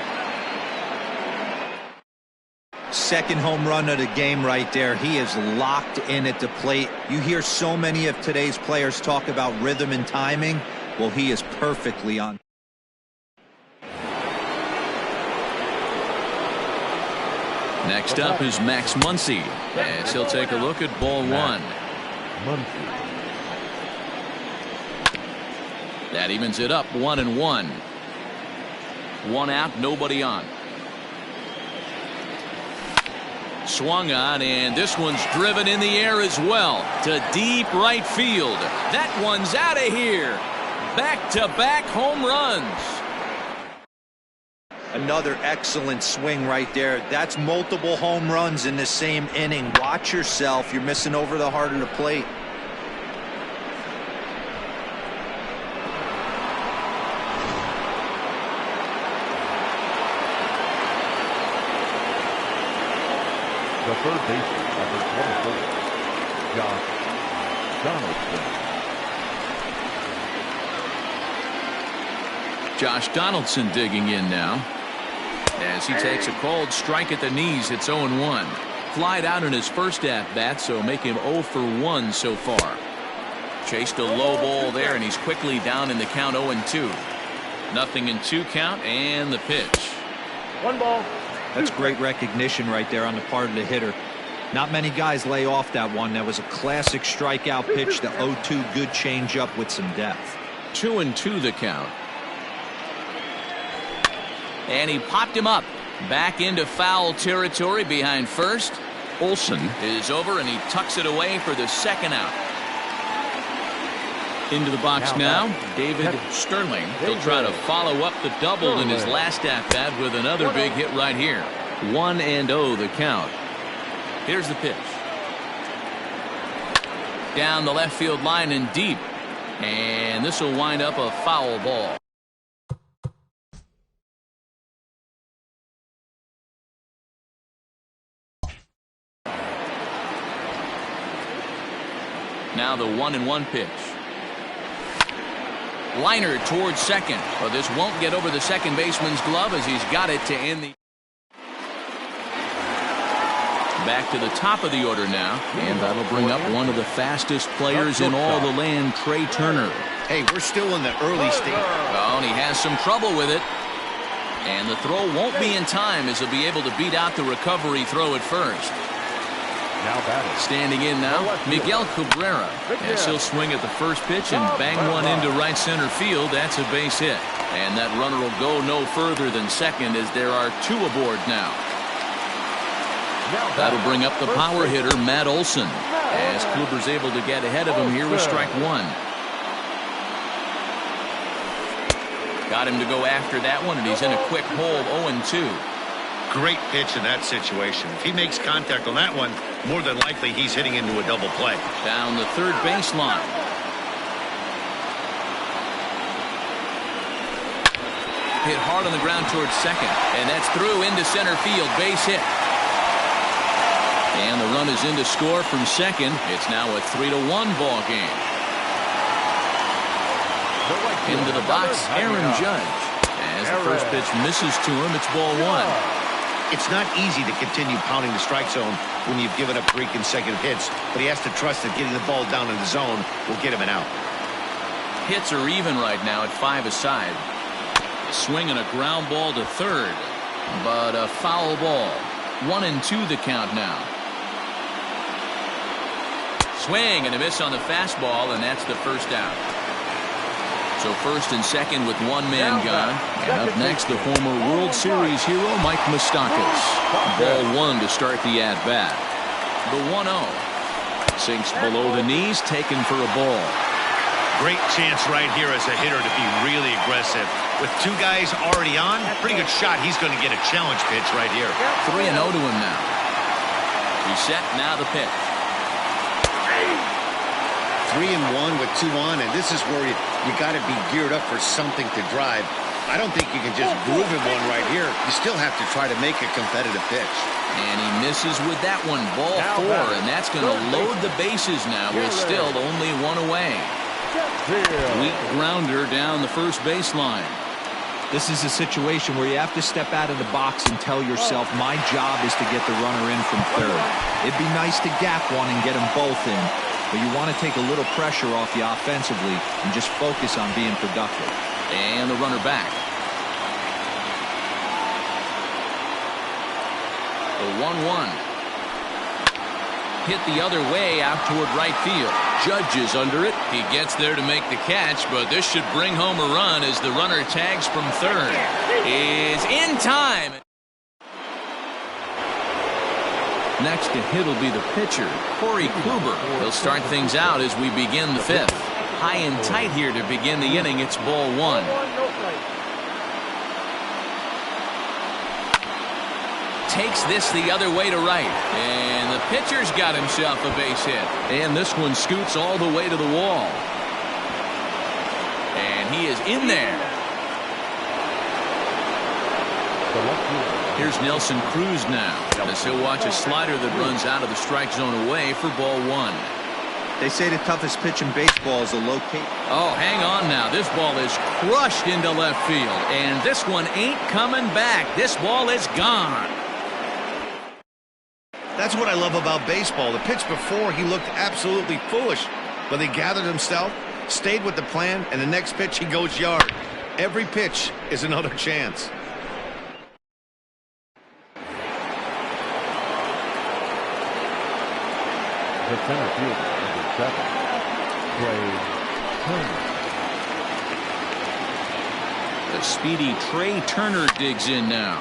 Second home run of the game right there. He is locked in at the plate. You hear so many of today's players talk about rhythm and timing. Well, he is perfectly on. Next up is Max Muncy, as he'll take a look at ball one. That evens it up 1-1. One out, nobody on. Swung on, and this one's driven in the air as well to deep right field. That one's out of here. Back-to-back home runs. Another excellent swing right there. That's multiple home runs in the same inning. Watch yourself. You're missing over the heart of the plate. The third baseman, number 24, Josh Donaldson. Josh Donaldson digging in now. As he takes a called strike at the knees, it's 0-1. Flied out in his first at-bat, so make him 0 for 1 so far. Chased a low ball there, and he's quickly down in the count 0-2. 0-2 count, and the pitch. 1 ball. That's great recognition right there on the part of the hitter. Not many guys lay off that one. That was a classic strikeout pitch. The 0-2 good changeup with some depth. 2-2 the count. And he popped him up. Back into foul territory behind first. Olsen is over, and he tucks it away for the second out. Into the box now, David Sterling. He'll try to follow up the double in his last at-bat with another big hit right here. 1-0 the count. Here's the pitch. Down the left field line and deep. And this will wind up a foul ball. Now the 1-1 pitch. Liner towards second, but this won't get over the second baseman's glove as he's got it to end the. Back to the top of the order now, and that'll bring up one of the fastest players in all the land, Trey Turner. Hey, we're still in the early stage. Oh, and he has some trouble with it. And the throw won't be in time as he'll be able to beat out the recovery throw at first. Now batting. Standing in now, Miguel Cabrera, as he'll swing at the first pitch and bang one into right center field. That's a base hit. And that runner will go no further than second as there are 2 aboard now. That'll bring up the power hitter, Matt Olson, as Kluber's able to get ahead of him here with strike 1. Got him to go after that one, and he's in a quick hole, 0-2. Great pitch in that situation. If he makes contact on that one, more than likely he's hitting into a double play. Down the third baseline. Hit hard on the ground towards second, and that's through into center field. Base hit. And the run is in to score from second. It's now a 3-1 ball game. Into the box, Aaron Judge. As the first pitch misses to him, it's ball 1. It's not easy to continue pounding the strike zone when you've given up 3 consecutive hits, but he has to trust that getting the ball down in the zone will get him an out. Hits are even right now at 5 aside. Swing and a ground ball to third, but a foul ball. 1-2 the count now. Swing and a miss on the fastball, and that's the first out. So first and second with 1 man gone. And up next, the former World Series hero, Mike Moustakas. Ball 1 to start the at-bat. The 1-0. Sinks below the knees, taken for a ball. Great chance right here as a hitter to be really aggressive. With 2 guys already on, pretty good shot. He's going to get a challenge pitch right here. 3-0 to him now. He's set, now the pitch. 3-1 with 2 on, and this is where you got to be geared up for something to drive. I don't think you can just groove him one right here. You still have to try to make a competitive pitch. And he misses with that one. Ball 4, and that's going to load the bases now with still only 1 away. field. Weak grounder down the first baseline. This is a situation where you have to step out of the box and tell yourself, my job is to get the runner in from third. It'd be nice to gap one and get them both in, but you want to take a little pressure off you offensively and just focus on being productive. And the runner back. The 1-1. Hit the other way out toward right field. Judge is under it. He gets there to make the catch, but this should bring home a run as the runner tags from third. Is in time. Next to hit will be the pitcher, Corey Kluber. He'll start things out as we begin the fifth. High and tight here to begin the inning. It's ball one. Takes this the other way to right, and the pitcher's got himself a base hit, and this one scoots all the way to the wall, and he is in there. Here's Nelson Cruz now, as he'll watch a slider that runs out of the strike zone away for ball one. They say the toughest pitch in baseball is a low K. Oh, hang on now. This ball is crushed into left field, and this one ain't coming back. This ball is gone. That's what I love about baseball. The pitch before, he looked absolutely foolish, but he gathered himself, stayed with the plan, and the next pitch he goes yard. Every pitch is another chance. The center fielder, number 7, Trey Turner. The speedy Trey Turner digs in now.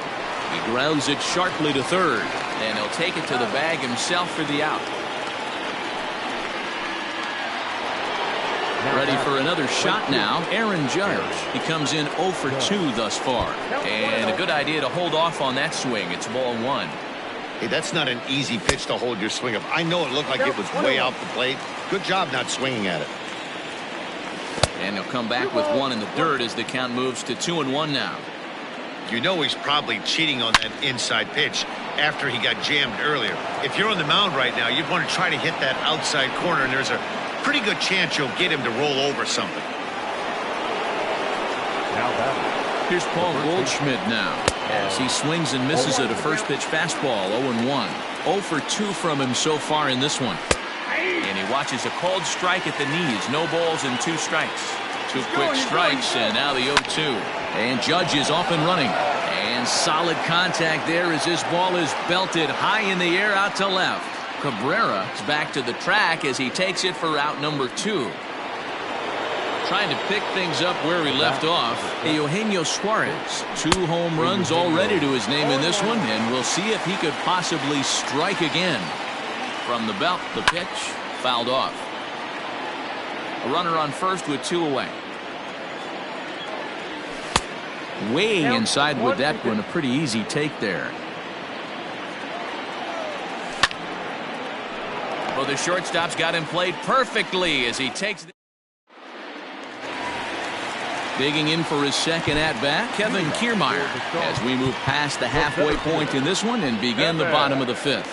He grounds it sharply to third, and he'll take it to the bag himself for the out. Ready for another shot now, Aaron Judge. He comes in 0 for 2 thus far, and a good idea to hold off on that swing. It's ball one. Hey, that's not an easy pitch to hold your swing of. I know it looked like it was way off the plate. Good job not swinging at it. And he'll come back with one in the dirt as the count moves to 2-1 now. You know he's probably cheating on that inside pitch after he got jammed earlier. If you're on the mound right now, you'd want to try to hit that outside corner, and there's a pretty good chance you'll get him to roll over something. Now batting. Here's Paul Goldschmidt now, as he swings and misses at a first pitch fastball. 0-1. 0 for 2 from him so far in this one. And he watches a called strike at the knees. No balls and 2 strikes. 2 quick strikes, and now the 0-2. And Judge is off and running. And solid contact there as this ball is belted high in the air out to left. Cabrera is back to the track as he takes it for out number 2. Trying to pick things up where he left off. Eugenio Suarez, 2 home runs already to his name in this one, and we'll see if he could possibly strike again. From the belt, the pitch fouled off. A runner on first with 2 away. Weighing inside with that one, a pretty easy take there. Well, the shortstop's got him played perfectly as he takes. Digging in for his second at-bat, Kevin Kiermaier, as we move past the halfway point in this one and begin the bottom of the 5th.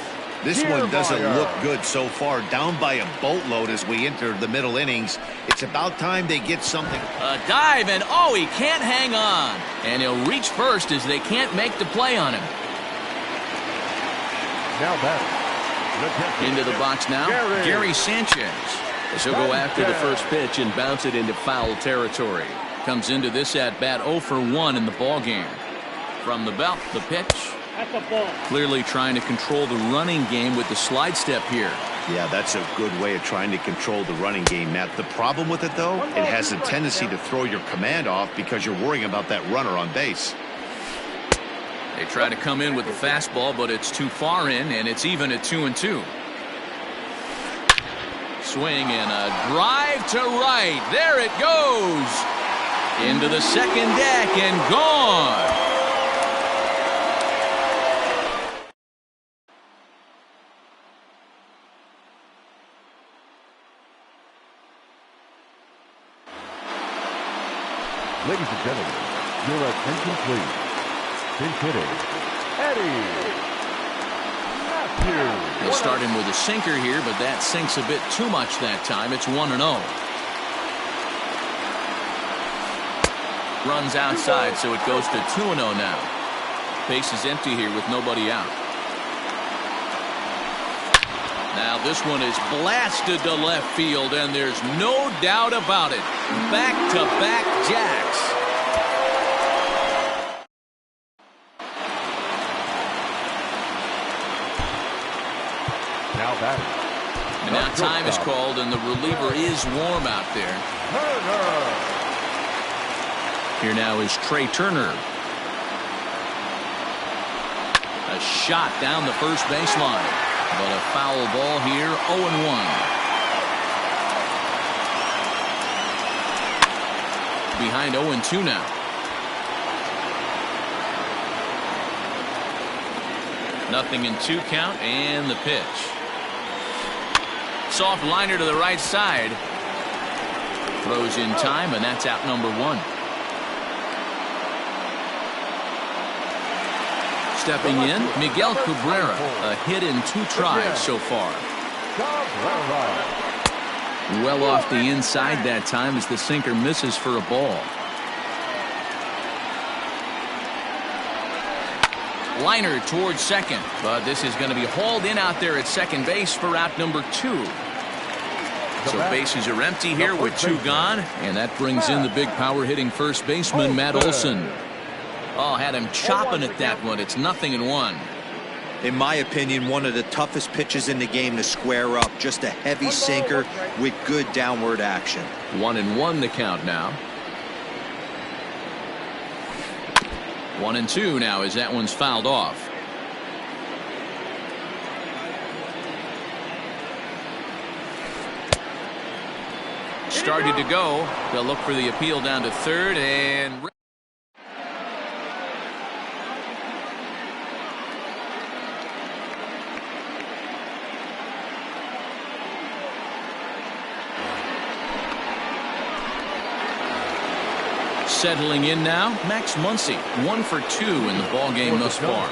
This one doesn't look good so far. Down by a boatload as we enter the middle innings. It's about time they get something. A dive, and oh, he can't hang on. And he'll reach first as they can't make the play on him. Now batting. Into the box now, Gary Sanchez. As he'll go after the first pitch and bounce it into foul territory. Comes into this at-bat 0 for 1 in the ballgame. From the belt, the pitch. Clearly trying to control the running game with the slide step here. Yeah, that's a good way of trying to control the running game, Matt. The problem with it, though, it has a tendency to throw your command off because you're worrying about that runner on base. They try to come in with the fastball, but it's too far in, and it's even at 2-2. Swing and a drive to right. There it goes. Into the second deck and gone. Ladies and gentlemen, your attention please. Pinch hitting, Eddie Matthews. He'll start him with a sinker here, but that sinks a bit too much that time. It's 1-0. Runs outside, so it goes to 2-0 now. Base is empty here with nobody out. Now this one is blasted to left field, and there's no doubt about it. Back-to-back jacks. Now batting. And now time is called, and the reliever is warm out there. Here now is Trey Turner. A shot down the first baseline, but a foul ball here. 0-1. Behind 0-2 now. Nothing in 2 count, and the pitch. Soft liner to the right side. Throws in time, and that's out number 1. Stepping in, Miguel Cabrera. A hit in 2 tries so far. Well off the inside that time as the sinker misses for a ball. Liner towards second, but this is going to be hauled in out there at second base for out number 2. So bases are empty here with 2 gone, and that brings in the big power hitting first baseman Matt Olson. Oh, had him chopping at that one. It's 0-1. In my opinion, one of the toughest pitches in the game to square up. Just a heavy sinker with good downward action. 1-1 the count now. 1-2 now as that one's fouled off. Started to go. They'll look for the appeal down to third, and settling in now, Max Muncy, 1 for 2 in the ball game thus far.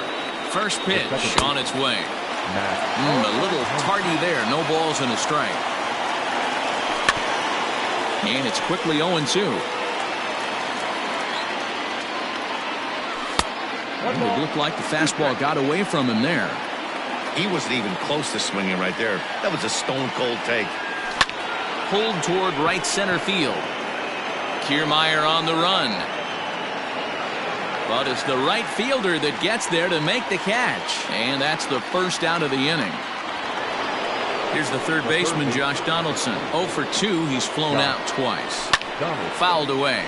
First pitch on its way. A little tardy there. No balls and a strike. And it's quickly 0-2. It looked like the fastball got away from him there. He wasn't even close to swinging right there. That was a stone-cold take. Pulled toward right center field. Kiermaier on the run. But it's the right fielder that gets there to make the catch. And that's the first out of the inning. Here's the third baseman, Josh Donaldson. 0 for 2. He's flown out twice. Fouled away.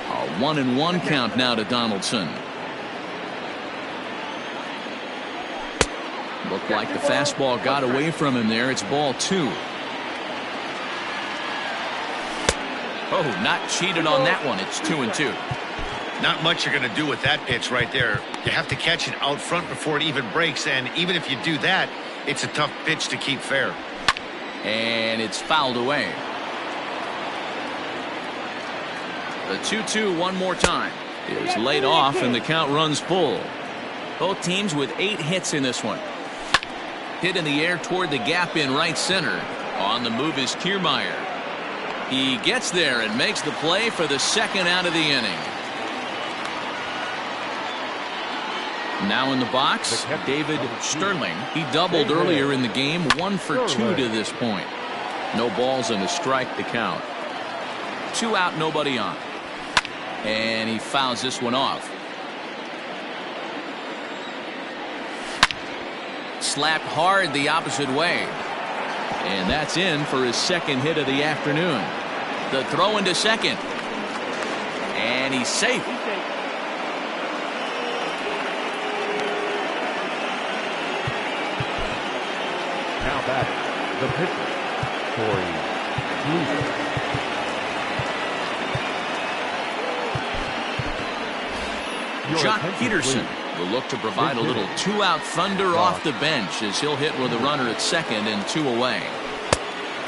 A 1-1 count now to Donaldson. Looked like the fastball got away from him there. It's ball 2. Oh, not cheated on that one. It's 2-2. Not much you're going to do with that pitch right there. You have to catch it out front before it even breaks, and even if you do that, it's a tough pitch to keep fair. And it's fouled away. The 2-2 one more time. It was laid off, and the count runs full. Both teams with 8 hits in this one. Hit in the air toward the gap in right center. On the move is Kiermaier. He gets there and makes the play for the second out of the inning. Now in the box, David Sterling. He doubled earlier in the game. 1 for 2 to this point. No balls and a strike to count. 2 out, nobody on. And he fouls this one off. Slapped hard the opposite way. And that's in for his second hit of the afternoon. The throw into second. And he's safe. Now batting, the pitcher, Corey Kluber. Jock Peterson will look to provide a little 2-out thunder off the bench as he'll hit with a runner at second and 2 away.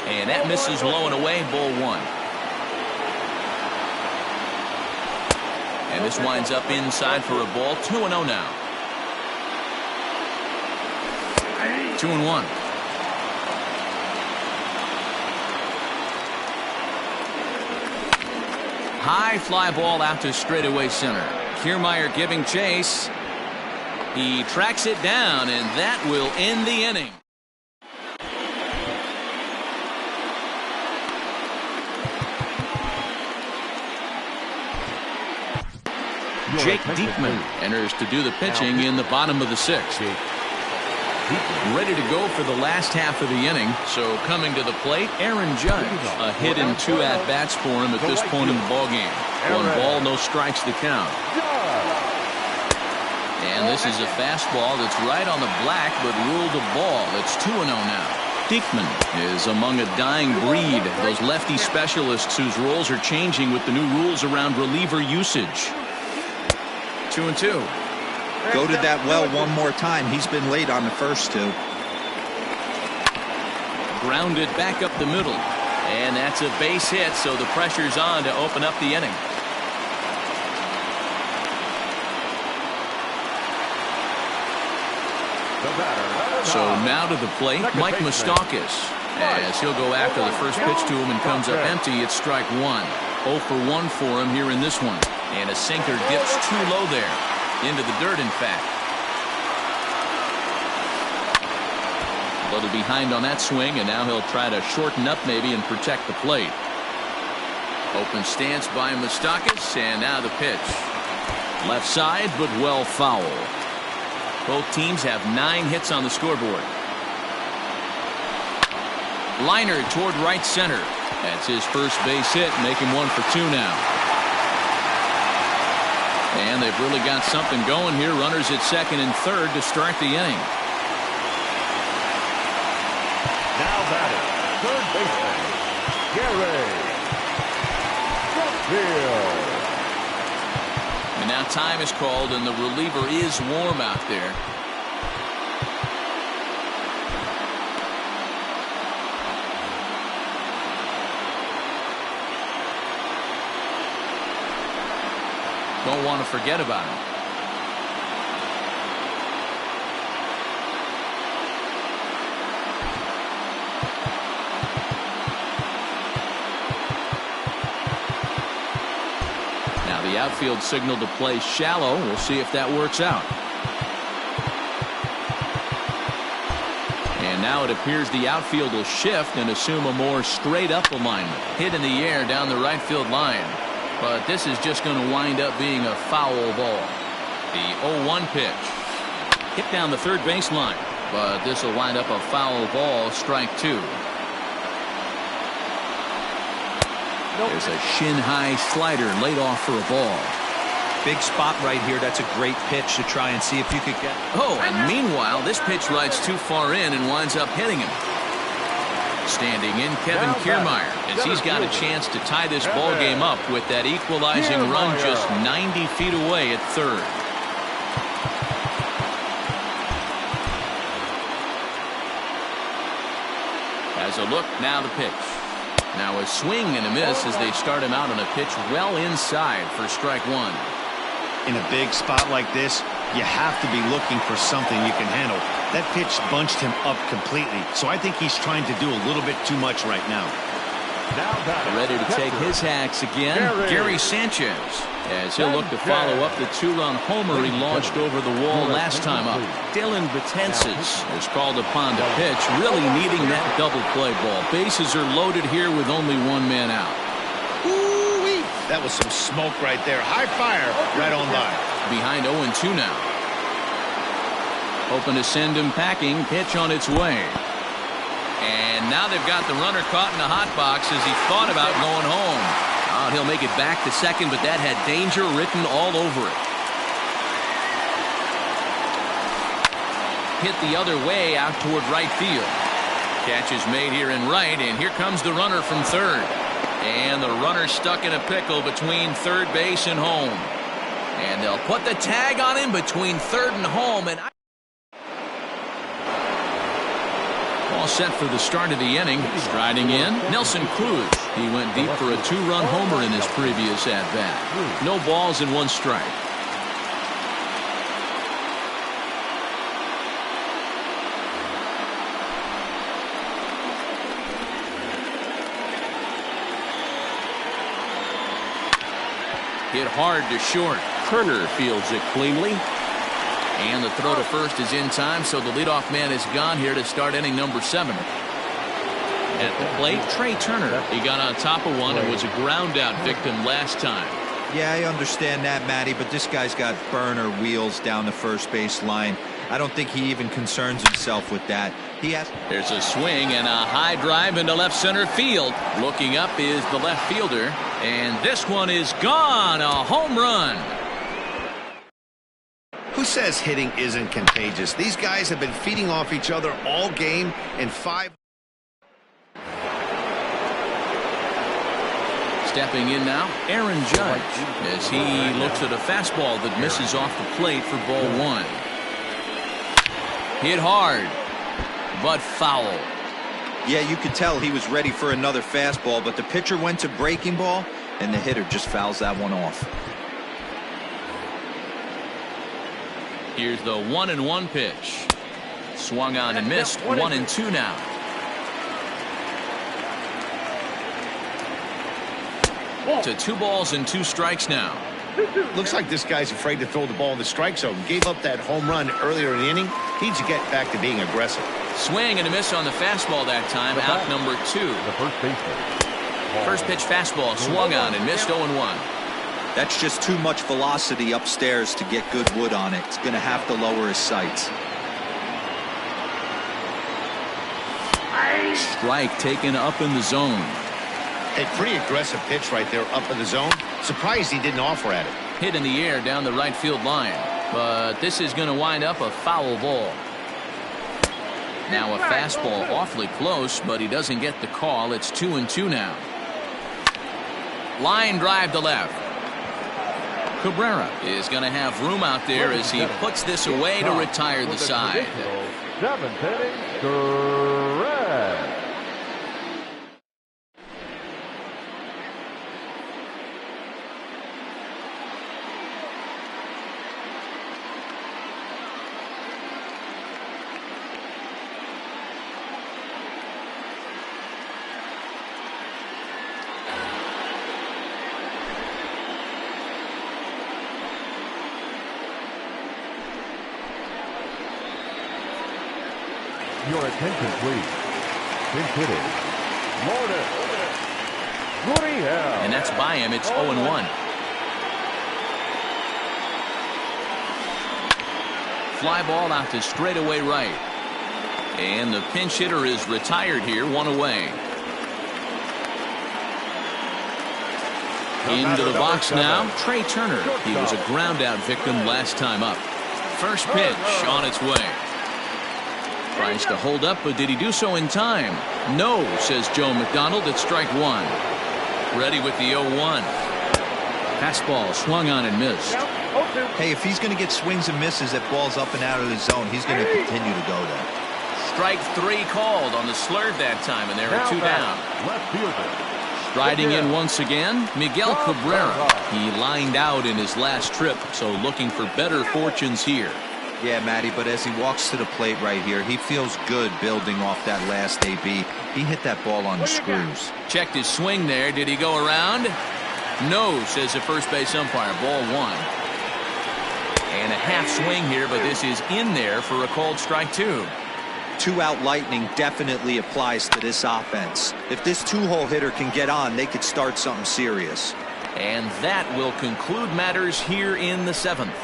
And that misses low and away, ball 1. And this winds up inside for a ball. 2-0 now. 2-1. High fly ball out to straightaway center. Kiermaier giving chase. He tracks it down, and that will end the inning. Jake Diekman enters to do the pitching in the bottom of the sixth. Ready to go for the last half of the inning. So coming to the plate, Aaron Judge. A hit and 2 at-bats for him at this point in the ballgame. 1 ball, no strikes to count. And this is a fastball that's right on the black, but ruled a ball. It's 2-0 now. Diekman is among a dying breed. Those lefty specialists whose roles are changing with the new rules around reliever usage. 2-2. Go to that well one more time. He's been late on the first 2. Grounded back up the middle. And that's a base hit, so the pressure's on to open up the inning. So now to the plate, Mike Moustakas. As he'll go after the first pitch to him and comes up empty, it's strike 1. 0 for 1 for him here in this one. And a sinker dips too low there. Into the dirt, in fact. A little behind on that swing, and now he'll try to shorten up maybe and protect the plate. Open stance by Moustakas, and now the pitch. Left side, but well foul. Both teams have 9 hits on the scoreboard. Liner toward right center. That's his first base hit, making 1 for 2 now. And they've really got something going here. Runners at second and third to start the inning. Now batting, third baseman, Gary Sheffield. And now time is called, and the reliever is warm out there. Don't want to forget about him. Now the outfield signal to play shallow. We'll see if that works out. And now it appears the outfield will shift and assume a more straight up alignment. Hit in the air down the right field line. But this is just going to wind up being a foul ball. The 0-1 pitch. Hit down the third baseline. But this will wind up a foul ball, strike 2. There's a shin-high slider laid off for a ball. Big spot right here. That's a great pitch to try and see if you could get. Oh, and meanwhile, this pitch rides too far in and winds up hitting him. Standing in, Kevin Kiermaier, as he's got a chance to tie this ball game up with that equalizing run just 90 feet away at third. As a look, now the pitch. Now a swing and a miss as they start him out on a pitch well inside for strike 1. In a big spot like this, you have to be looking for something you can handle. That pitch bunched him up completely, so I think he's trying to do a little bit too much right now. Ready to take his hacks again, Gary Sanchez, as he'll look to follow up the 2-run homer he launched over the wall last time up. Dylan Betances is called upon to pitch, really needing that double play ball. Bases are loaded here with only 1 man out. Ooh-wee. That was some smoke right there. High fire right on by. Behind 0-2 now. Hoping to send him packing. Pitch on its way. And now they've got the runner caught in the hot box as he thought about going home. Oh, he'll make it back to second, but that had danger written all over it. Hit the other way out toward right field. Catch is made here in right, and here comes the runner from third. And the runner stuck in a pickle between third base and home. And they'll put the tag on him between third and home. And all set for the start of the inning. Striding in, Nelson Cruz. He went deep for a 2-run homer in his previous at-bat. No balls and 1 strike. Hit hard to short. Turner fields it cleanly. And the throw to first is in time, so the leadoff man is gone here to start inning number 7. At the plate, Trey Turner. He got on top of one and was a ground out victim last time. Yeah, I understand that, Matty, but this guy's got burner wheels down the first base line. I don't think he even concerns himself with that. There's a swing and a high drive into left center field. Looking up is the left fielder, and this one is gone. A home run. Who says hitting isn't contagious? These guys have been feeding off each other all game, and 5. Stepping in now, Aaron Judge, as he looks at a fastball that misses off the plate for ball 1. Hit hard, but foul. Yeah, you could tell he was ready for another fastball, but the pitcher went to breaking ball, and the hitter just fouls that one off. Here's the 1-1 pitch. Swung on and missed. 1-2 now. To 2 balls and 2 strikes now. Looks like this guy's afraid to throw the ball in the strike zone. Gave up that home run earlier in the inning. Needs to get back to being aggressive. Swing and a miss on the fastball that time. Out number 2. The first baseman. First pitch fastball swung on and missed. 0-1. That's just too much velocity upstairs to get good wood on it. It's going to have to lower his sights. Strike taken up in the zone. A pretty aggressive pitch right there up in the zone. Surprised he didn't offer at it. Hit in the air down the right field line. But this is going to wind up a foul ball. Now a fastball awfully close, but he doesn't get the call. It's 2-2 now. Line drive to left. Cabrera is going to have room out there as he puts this away to retire the side. 7th inning, correct. Your attention, please. Pinch hitting. Gurriel. And that's by him. It's 0-1. Fly ball out to straightaway right. And the pinch hitter is retired here, 1 away. Into the box now, Trey Turner. He was a ground out victim last time up. First pitch on its way. Tries to hold up, but did he do so in time? No, says Joe McDonald at strike 1. Ready with the 0-1. Fastball swung on and missed. Hey, if he's going to get swings and misses at balls up and out of the zone, he's going to continue to go there. Strike 3 called on the slurve that time, and there are 2 down. Left fielder. Striding in once again, Miguel Cabrera. He lined out in his last trip, so looking for better fortunes here. Yeah, Matty, but as he walks to the plate right here, he feels good building off that last AB. He hit that ball on the screws. Checked his swing there. Did he go around? No, says the first base umpire. Ball 1. And a half swing here, but this is in there for a called strike 2. 2-out lightning definitely applies to this offense. If this 2-hole hitter can get on, they could start something serious. And that will conclude matters here in the 7th.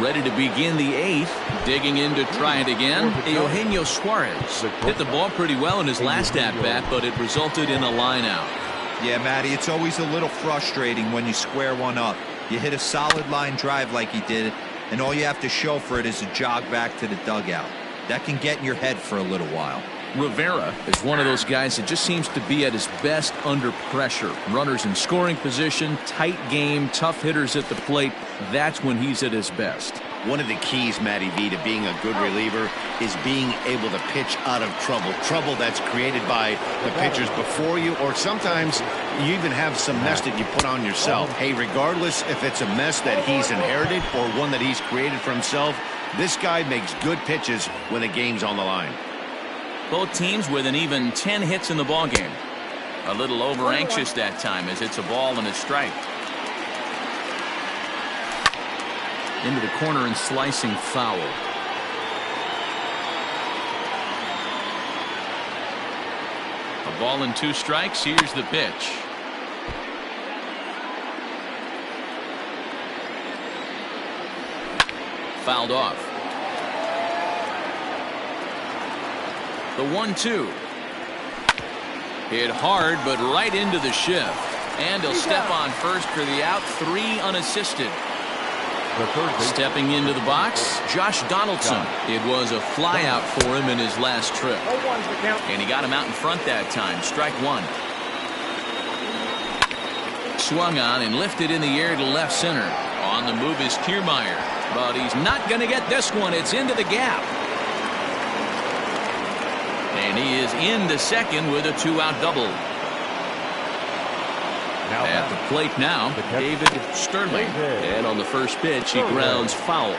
Ready to begin the 8th. Digging in to try it again. Eugenio Suarez hit the ball pretty well in his last at-bat, but it resulted in a line-out. Yeah, Matty, it's always a little frustrating when you square one up. You hit a solid line drive like he did, and all you have to show for it is a jog back to the dugout. That can get in your head for a little while. Rivera is one of those guys that just seems to be at his best under pressure. Runners in scoring position, tight game, tough hitters at the plate. That's when he's at his best. One of the keys, Matty V, to being a good reliever is being able to pitch out of trouble. Trouble that's created by the pitchers before you, or sometimes you even have some mess that you put on yourself. Hey, regardless if it's a mess that he's inherited or one that he's created for himself, this guy makes good pitches when the game's on the line. Both teams with an even 10 hits in the ballgame. A little over anxious that time as it's a ball and a strike. Into the corner and slicing foul. A ball and 2 strikes. Here's the pitch. Fouled off. The 1-2. Hit hard, but right into the shift. And he'll step on first for the out. 3 unassisted. Stepping into the box, Josh Donaldson. It was a fly out for him in his last trip. And he got him out in front that time. Strike 1. Swung on and lifted in the air to left center. On the move is Kiermaier. But he's not going to get this one. It's into the gap. And he is into second with a 2-out double. At the plate now, David Sterling. And on the first pitch, he grounds foul.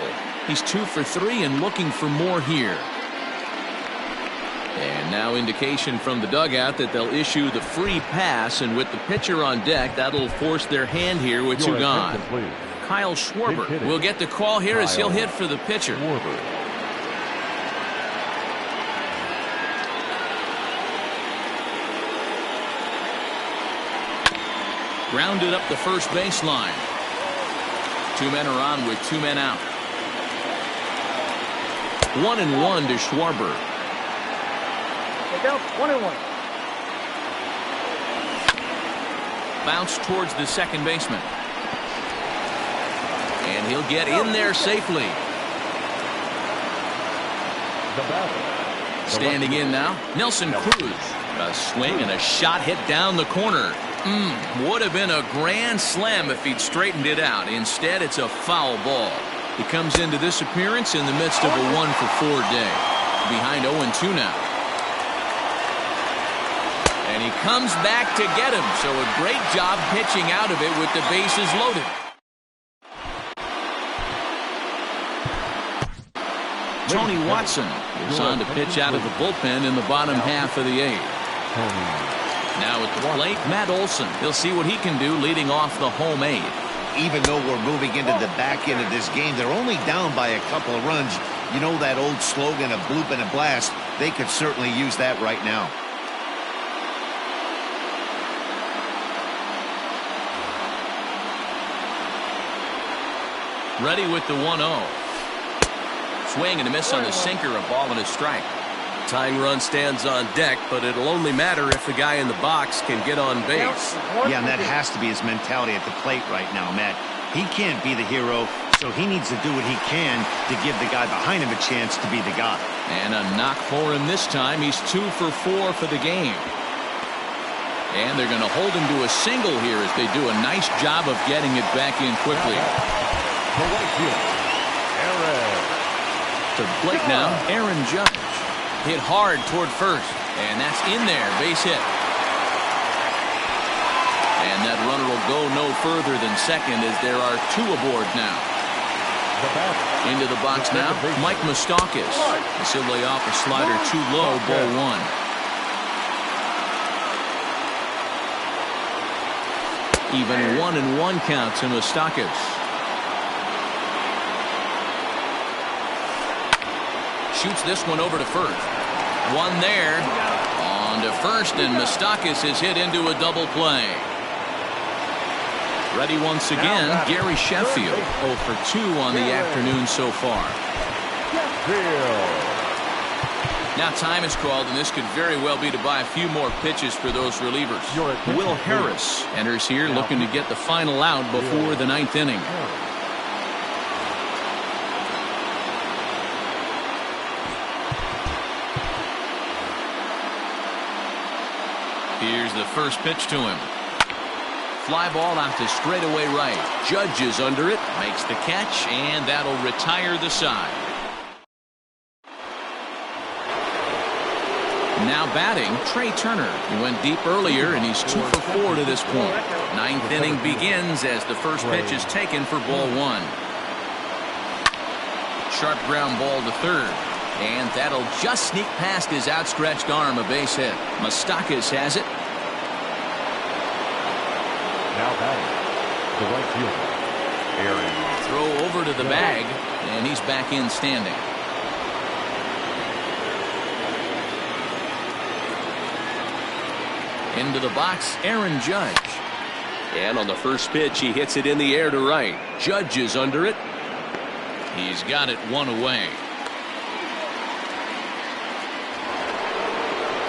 He's 2 for 3 and looking for more here. And now indication from the dugout that they'll issue the free pass, and with the pitcher on deck, that'll force their hand here with 2 gone. Kyle Schwarber will get the call here as he'll hit for the pitcher. Grounded up the first baseline. 2 men are on with 2 men out. 1-1 to Schwarber. Look out, 1-1. Bounce towards the second baseman. And he'll get in there safely. Standing in now, Nelson Cruz. A swing and a shot hit down the corner. Would have been a grand slam if he'd straightened it out. Instead, it's a foul ball. He comes into this appearance in the midst of a 1-for-4 day. Behind 0-2 now. And he comes back to get him. So a great job pitching out of it with the bases loaded. Tony Watson is on to pitch out of the bullpen in the bottom half of the 8th. Now at the plate, Matt Olson. He'll see what he can do leading off the home 8. Even though we're moving into the back end of this game, they're only down by a couple of runs. You know that old slogan, a bloop and a blast? They could certainly use that right now. Ready with the 1-0. Swing and a miss on the sinker, a ball and a strike. Tying run stands on deck, but it'll only matter if the guy in the box can get on base. Yeah, and that has to be his mentality at the plate right now, Matt. He can't be the hero, so he needs to do what he can to give the guy behind him a chance to be the guy. And a knock for him this time. He's 2 for 4 for the game. And they're going to hold him to a single here as they do a nice job of getting it back in quickly. To the plate now, Aaron Judge. Hit hard toward first, and that's in there. Base hit. And that runner will go no further than second as there are 2 aboard now. Into the box now, Mike Moustakas. He'll lay off a slider too low, ball 1. Even 1-1 count to Moustakas. Shoots this one over to first. One there. On to first, and Moustakas is hit into a double play. Ready once again, Gary Sheffield. 0 for 2 on the afternoon so far. Now time is called, and this could very well be to buy a few more pitches for those relievers. Will Harris enters here looking to get the final out before the 9th inning. Here's the first pitch to him. fly ball out to straightaway right. Judge is under it, makes the catch, and that'll retire the side. Now batting, Trey Turner. He went deep earlier, and he's 2 for 4 to this point. Ninth inning begins as the first pitch is taken for ball 1. Sharp ground ball to third. And that'll just sneak past his outstretched arm, a base hit. Moustakas has it. Now batting, the right fielder, Aaron. Throw over to the bag, and he's back in standing. Into the box, Aaron Judge. And on the first pitch, he hits it in the air to right. Judge is under it. He's got it 1 away.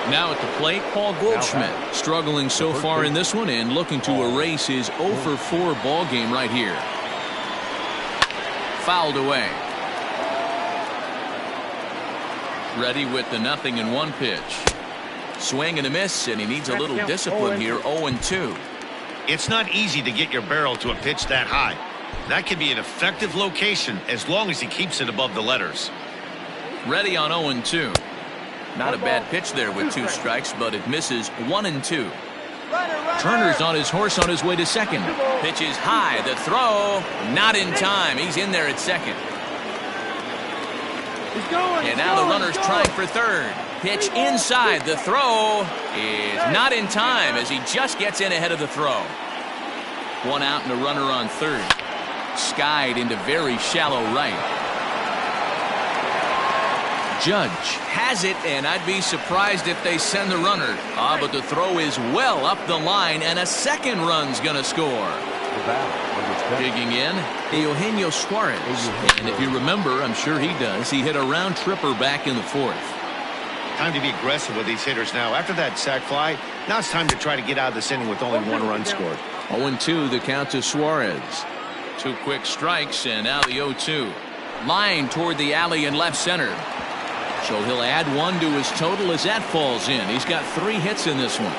Now at the plate, Paul Goldschmidt, struggling so far in this one and looking to erase his 0 for 4 ball game right here. Fouled away. Ready with the 0-1 pitch. Swing and a miss, and he needs a little discipline here. 0-2. It's not easy to get your barrel to a pitch that high. That can be an effective location as long as he keeps it above the letters. Ready on 0-2. Not a bad pitch there with 2 strikes, but it misses. 1-2. Turner's on his horse on his way to second. Pitch is high. The throw, not in time. He's in there at second. And now the runner's trying for third. Pitch inside. The throw is not in time as he just gets in ahead of the throw. 1 out and a runner on third. Skied into very shallow right. Judge has it, and I'd be surprised if they send the runner. But the throw is well up the line, and a second run's going to score. Digging in, Eugenio Suarez. And if you remember, I'm sure he does, he hit a round tripper back in the 4th. Time to be aggressive with these hitters now. After that sac fly, now it's time to try to get out of this inning with only 1 run scored. 0-2 the count to Suarez. 2 quick strikes, and now the 0-2. Line toward the alley in left center. So he'll add 1 to his total as that falls in. He's got 3 hits in this one.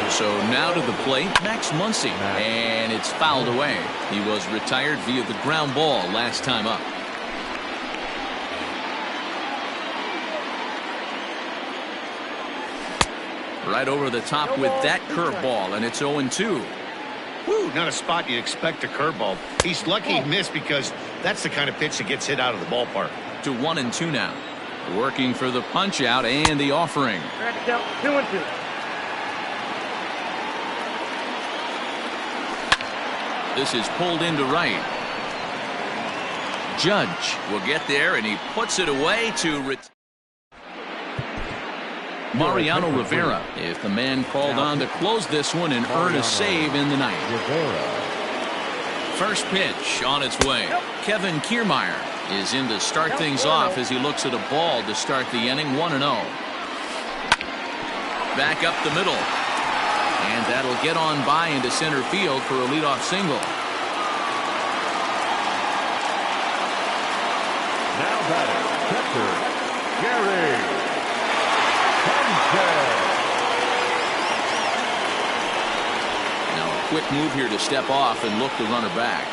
So now to the plate, Max Muncy. And it's fouled away. He was retired via the ground ball last time up. Right over the top with that curveball, and it's 0-2. Woo, not a spot you'd expect a curveball. He's lucky he missed because that's the kind of pitch that gets hit out of the ballpark. To 1-2 now. Working for the punch out and the offering. 2-2. This is pulled into right. Judge will get there, and he puts it away to Mariano Rivera is the man called on to close this one and earn a save in the ninth. First pitch on its way. Kevin Kiermaier is in to start things off as he looks at a ball to start the inning. 1-0. Back up the middle. And that'll get on by into center field for a leadoff single. Now batting, catcher, Gary. Now a quick move here to step off and look the runner back.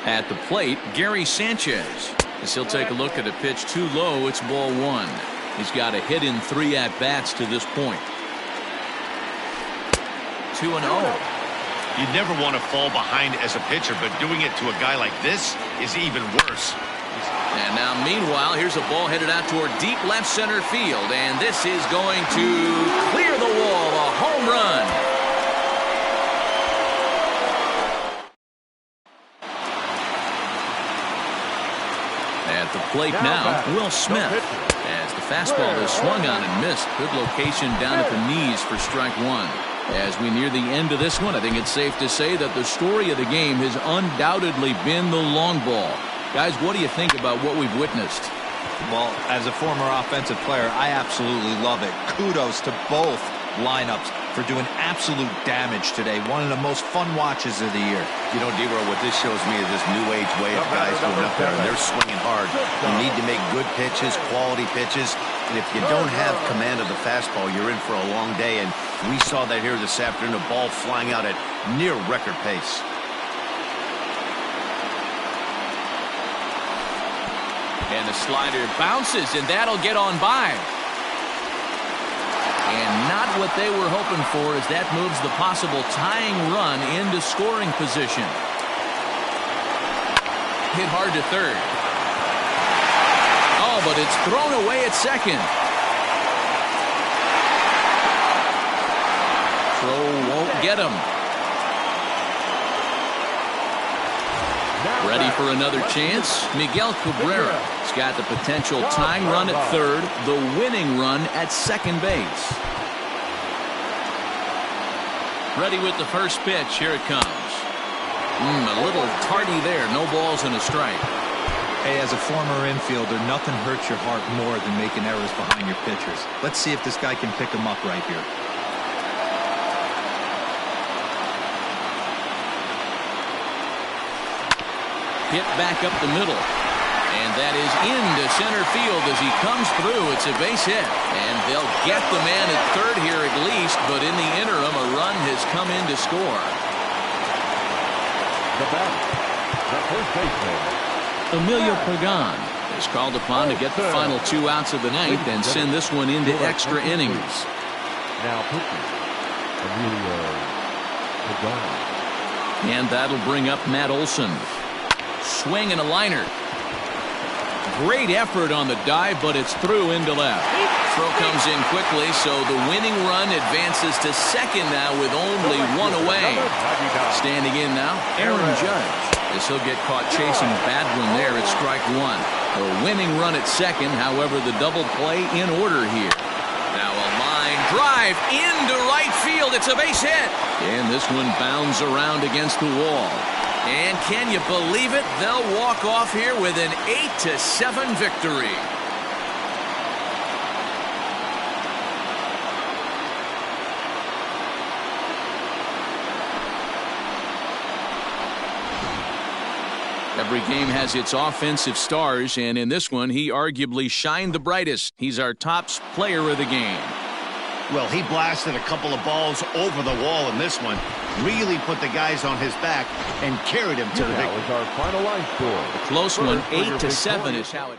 At the plate, Gary Sanchez. As he'll take a look at a pitch too low, it's ball 1. He's got a hit in 3 at-bats to this point. 2-0. You never want to fall behind as a pitcher, but doing it to a guy like this is even worse. And now, meanwhile, here's a ball headed out toward deep left center field, and this is going to clear the wall, a home run. At the plate now, Will Smith. As the fastball is swung on and missed. Good location down at the knees for strike 1. As we near the end of this one, I think it's safe to say that the story of the game has undoubtedly been the long ball. Guys, what do you think about what we've witnessed? Well, as a former offensive player, I absolutely love it. Kudos to both lineups. for doing absolute damage today. One of the most fun watches of the year. You know, D-Row, what this shows me is this new age way of guys going up there and they're swinging hard. You need to make good pitches, quality pitches. And if you don't have command of the fastball, you're in for a long day. And we saw that here this afternoon, a ball flying out at near record pace. And the slider bounces, and that'll get on by. And not what they were hoping for, as that moves the possible tying run into scoring position. Hit hard to third. Oh, but it's thrown away at second. Throw won't get him. Ready for another chance? Miguel Cabrera has got the potential tying run at third, the winning run at second base. Ready with the first pitch. Here it comes. A little tardy there. No balls and a strike. Hey, as a former infielder, nothing hurts your heart more than making errors behind your pitchers. Let's see if this guy can pick them up right here. Hit back up the middle. And that is into center field as he comes through. It's a base hit. And they'll get the man at third here at least, but in the interim, a run has come in to score. The batter, the first baseman, Emilio Pagan is called upon to get the final 2 outs of the ninth and send this one into extra innings. now pitching, Emilio Pagan. And that'll bring up Matt Olson. Swing and a liner. Great effort on the dive, but it's through into left. Throw comes in quickly, so the winning run advances to second now with only one away. Standing in now, Aaron Judge. As he'll get caught chasing bad one there at strike one. A winning run at second, however, the double play in order here. Now a line drive into right field. It's a base hit. And this one bounds around against the wall. And can you believe it? They'll walk off here with an 8-7 victory. Every game has its offensive stars, and in this one, he arguably shined the brightest. He's our top player of the game. Well, he blasted a couple of balls over the wall in this one. Really put the guys on his back and carried him to the victory. That was our final line score. A close one, 8-7 is how it